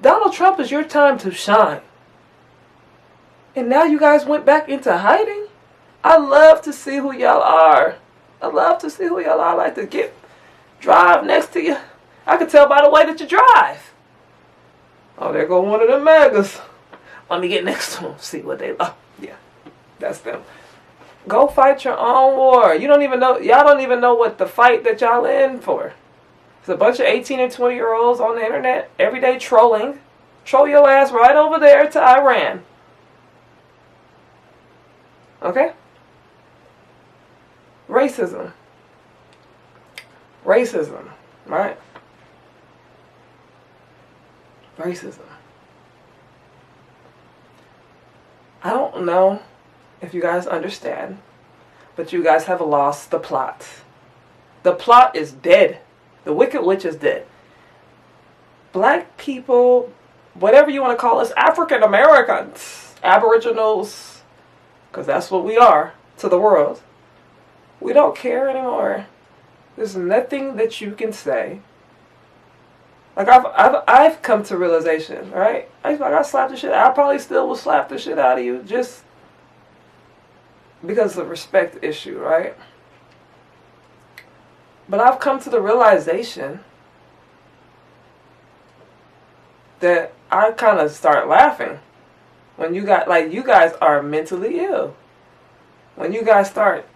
Donald Trump is your time to shine. And now you guys went back into hiding? I love to see who y'all are. I love to see who y'all are. I like to drive next to you. I can tell by the way that you drive. Oh, there go one of them MAGAs. Let me get next to them, see what they love. Yeah, that's them. Go fight your own war. You don't even know, y'all don't even know what the fight that y'all in for. It's a bunch of 18 and 20-year-olds on the internet, every day trolling. Troll your ass right over there to Iran. Okay? Racism. Racism, right? Racism. I don't know if you guys understand, but you guys have lost the plot. The plot is dead. The Wicked Witch is dead. Black people, whatever you want to call us, African Americans, Aboriginals, because that's what we are to the world. We don't care anymore. There's nothing that you can say. Like I've come to realization, right? I slapped the shit. I probably still will slap the shit out of you just because of respect issue, right? But I've come to the realization that I kind of start laughing when you guys are mentally ill. When you guys start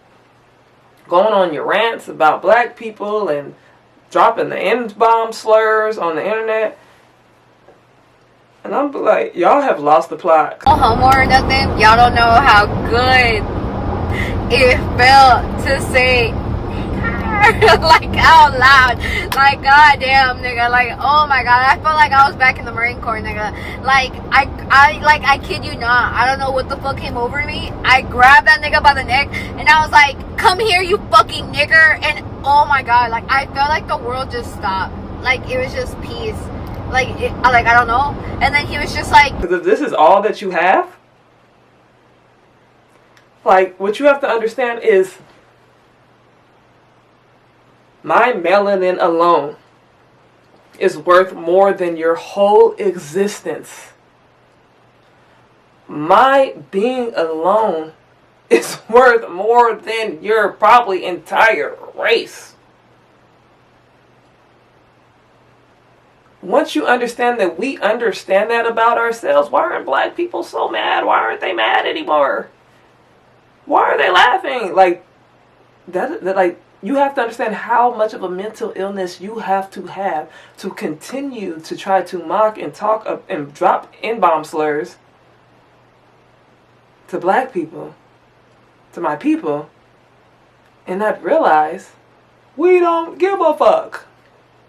going on your rants about black people and dropping the N-bomb slurs on the internet. And I'm like, y'all have lost the plot. No homo or nothing. Y'all don't know how good it felt to say like out loud. Like, goddamn, nigga. Like, oh my god. I felt like I was back in the Marine Corps, nigga. Like, I kid you not. I don't know what the fuck came over me. I grabbed that nigga by the neck and I was like, come here, you fucking nigger. And oh my god, like, I felt like the world just stopped. Like, it was just peace. Like, I don't know. And then he was just like, if this is all that you have, like, what you have to understand is my melanin alone is worth more than your whole existence. My being alone is worth more than your probably entire race. Once you understand that we understand that about ourselves, why aren't black people so mad? Why aren't they mad anymore? Why are they laughing? Like, you have to understand how much of a mental illness you have to continue to try to mock and talk up and drop N-bomb slurs to black people, to my people, and not realize we don't give a fuck.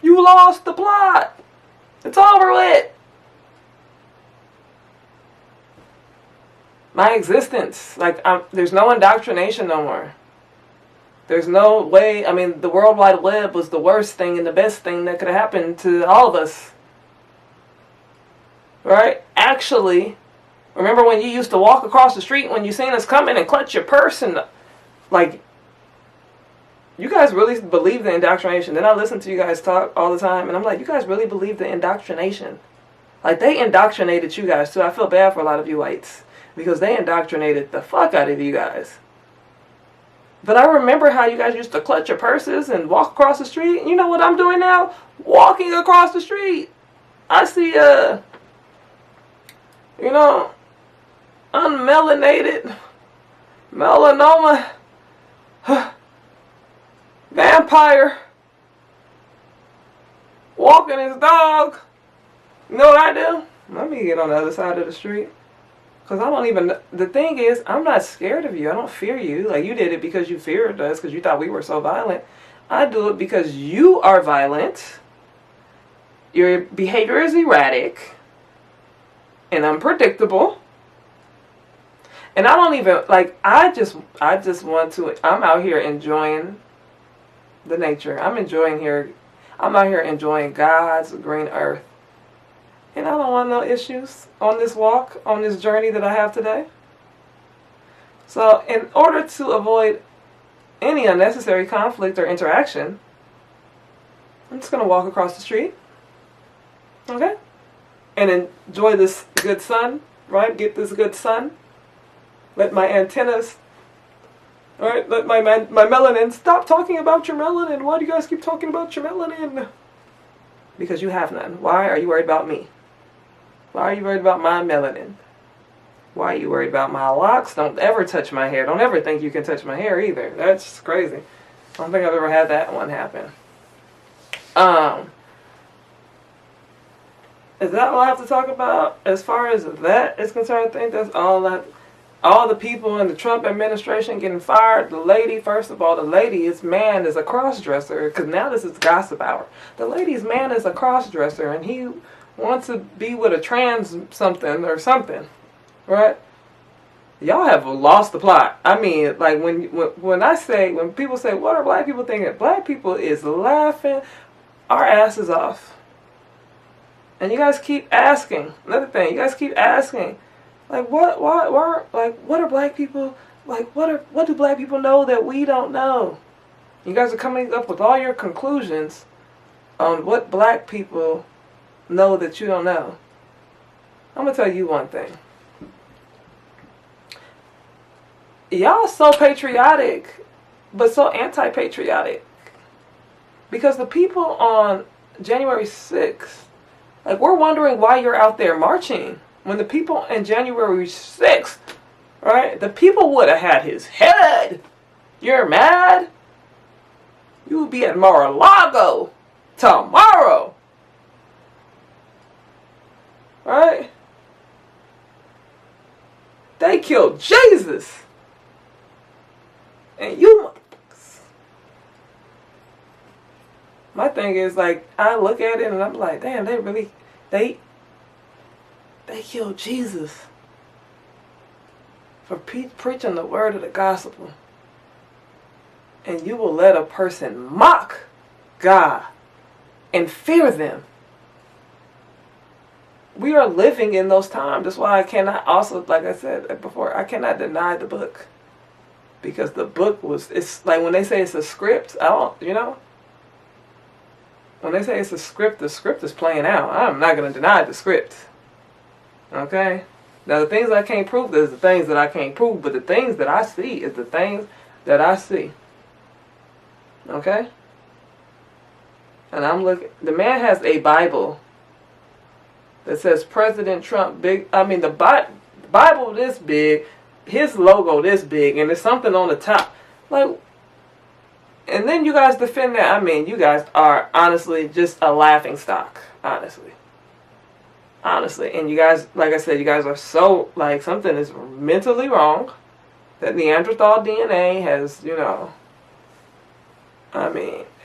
You lost the plot. It's over with. My existence, there's no indoctrination no more. There's no way. I mean, the World Wide Web was the worst thing and the best thing that could have happened to all of us. Right? Actually, remember when you used to walk across the street when you seen us coming and clutch your purse and, like, you guys really believe the indoctrination. Then I listen to you guys talk all the time, and I'm like, you guys really believe the indoctrination? Like, they indoctrinated you guys, too. I feel bad for a lot of you whites, because they indoctrinated the fuck out of you guys. But I remember how you guys used to clutch your purses and walk across the street. You know what I'm doing now? Walking across the street. I see, unmelanated, melanoma, vampire, walking his dog. You know what I do? Let me get on the other side of the street. Because I don't even, the thing is, I'm not scared of you. I don't fear you. Like, you did it because you feared us, because you thought we were so violent. I do it because you are violent. Your behavior is erratic and unpredictable. And I don't even, I just want to, I'm out here enjoying the nature. I'm out here enjoying God's green earth. And I don't want no issues on this walk, on this journey that I have today. So in order to avoid any unnecessary conflict or interaction, I'm just going to walk across the street. Okay? and enjoy this good sun, right? Get this good sun. Let my antennas, right? Let my melanin, stop talking about your melanin. Why do you guys keep talking about your melanin? Because you have none. Why are you worried about me? Why are you worried about my melanin? Why are you worried about my locks? Don't ever touch my hair. Don't ever think you can touch my hair either. That's crazy. I don't think I've ever had that one happen. Is that all I have to talk about as far as that is concerned? I think that's all that. All the people in the Trump administration getting fired. The lady, first of all, the lady's man is a cross-dresser, because now this is gossip hour. The lady's man is a cross-dresser, and he wants to be with a trans something or something, right? Y'all have lost the plot. I mean, like when people say, what are black people thinking? Black people is laughing our asses off. And you guys keep asking. Another thing, you guys keep asking. Like what are black people, like what do black people know that we don't know? You guys are coming up with all your conclusions on what black people know that you don't know. I'm gonna tell you one thing. Y'all so patriotic, but so anti-patriotic. Because the people on January 6th, like, we're wondering why you're out there marching. When the people on January 6th, right, the people would have had his head. You're mad? You will be at Mar-a-Lago tomorrow. Right? They killed Jesus. And you... My thing is, like, I look at it and I'm like, damn, they killed Jesus for preaching the word of the gospel. And you will let a person mock God and fear them. We are living in those times. That's why I cannot also, like I said before, I cannot deny the book. Because the book it's like when they say it's a script, when they say it's a script, the script is playing out. I'm not going to deny the script. Okay? Now, the things I can't prove is the things that I can't prove, but the things that I see is the things that I see. Okay? And I'm looking, the man has a Bible that says President Trump the Bible this big, his logo this big, and there's something on the top. Like, and then you guys defend that. I mean, you guys are honestly just a laughing stock. Honestly. And you guys, like I said, you guys are so, like, something is mentally wrong. That Neanderthal DNA has,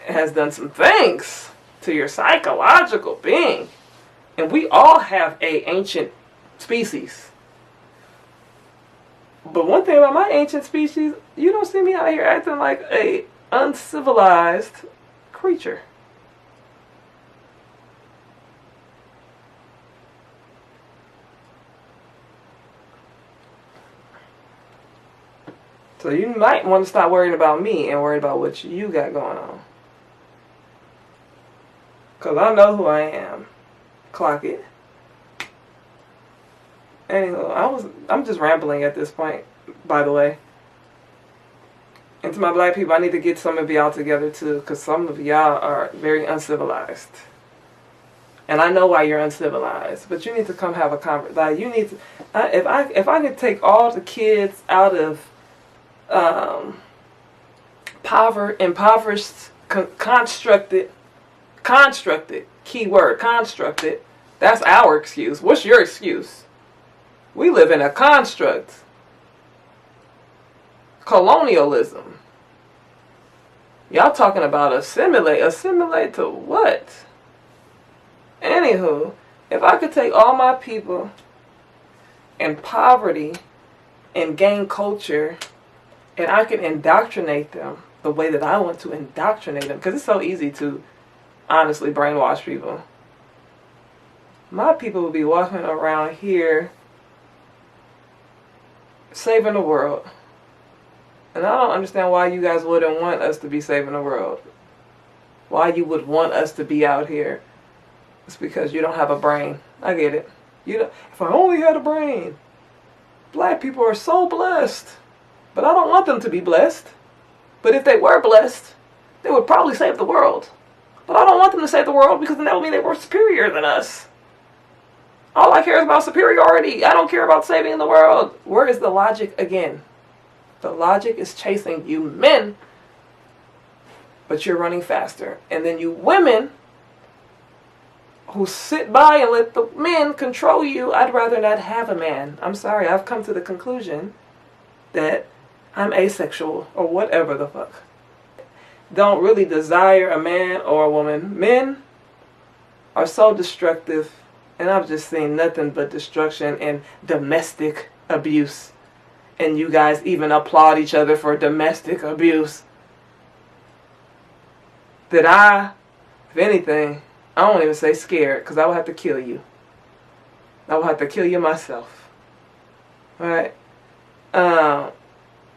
has done some things to your psychological being. And we all have a ancient species. But one thing about my ancient species, you don't see me out here acting like a uncivilized creature. So you might want to stop worrying about me and worry about what you got going on. Because I know who I am. Clock it. Anywho, I'm just rambling at this point, by the way. And to my black people, I need to get some of y'all together too, because some of y'all are very uncivilized. And I know why you're uncivilized, but you need to come have a conversation. Like, you need to, if I could take all the kids out of impoverished, constructed, keyword, constructed, that's our excuse. What's your excuse? We live in a construct. Colonialism. Y'all talking about assimilate. Assimilate to what? Anywho, if I could take all my people in poverty and gain culture, and I can indoctrinate them the way that I want to indoctrinate them, because it's so easy to honestly brainwash people. My people will be walking around here saving the world. And I don't understand why you guys wouldn't want us to be saving the world. Why you would want us to be out here It's because you don't have a brain. I get it. You don't, if I only had a brain. Black people are so blessed. But I don't want them to be blessed. But if they were blessed, they would probably save the world. But I don't want them to save the world because then that would mean they were superior than us. All I care is about superiority. I don't care about saving the world. Where is the logic again? The logic is chasing you men, but you're running faster. And then you women who sit by and let the men control you, I'd rather not have a man. I'm sorry, I've come to the conclusion that I'm asexual or whatever the fuck. Don't really desire a man or a woman. Men are so destructive, and I've just seen nothing but destruction and domestic abuse. And you guys even applaud each other for domestic abuse. That I, if anything, I won't even say scared, because I would have to kill you. I would have to kill you myself. Right? I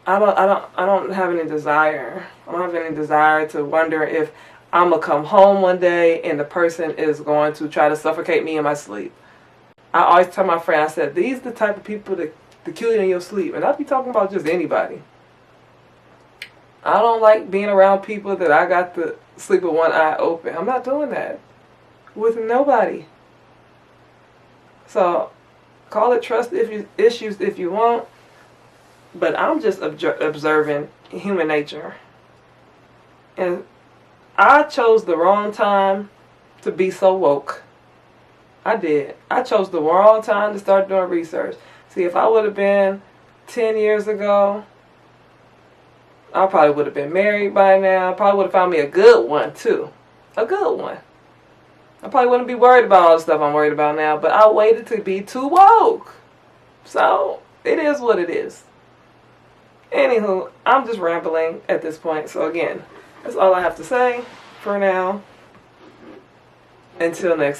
don't have any desire. I don't have any desire to wonder if I'm going to come home one day and the person is going to try to suffocate me in my sleep. I always tell my friend, I said, these are the type of people that kill you in your sleep. And I'll be talking about just anybody. I don't like being around people that I got to sleep with one eye open. I'm not doing that with nobody. So call it trust issues if you want. But I'm just observing human nature. And I chose the wrong time to be so woke. I did. I chose the wrong time to start doing research. See, if I would have been 10 years ago, I probably would have been married by now. Probably would have found me a good one, too. A good one. I probably wouldn't be worried about all the stuff I'm worried about now, but I waited to be too woke. So, it is what it is. Anywho, I'm just rambling at this point. So again, that's all I have to say for now. Until next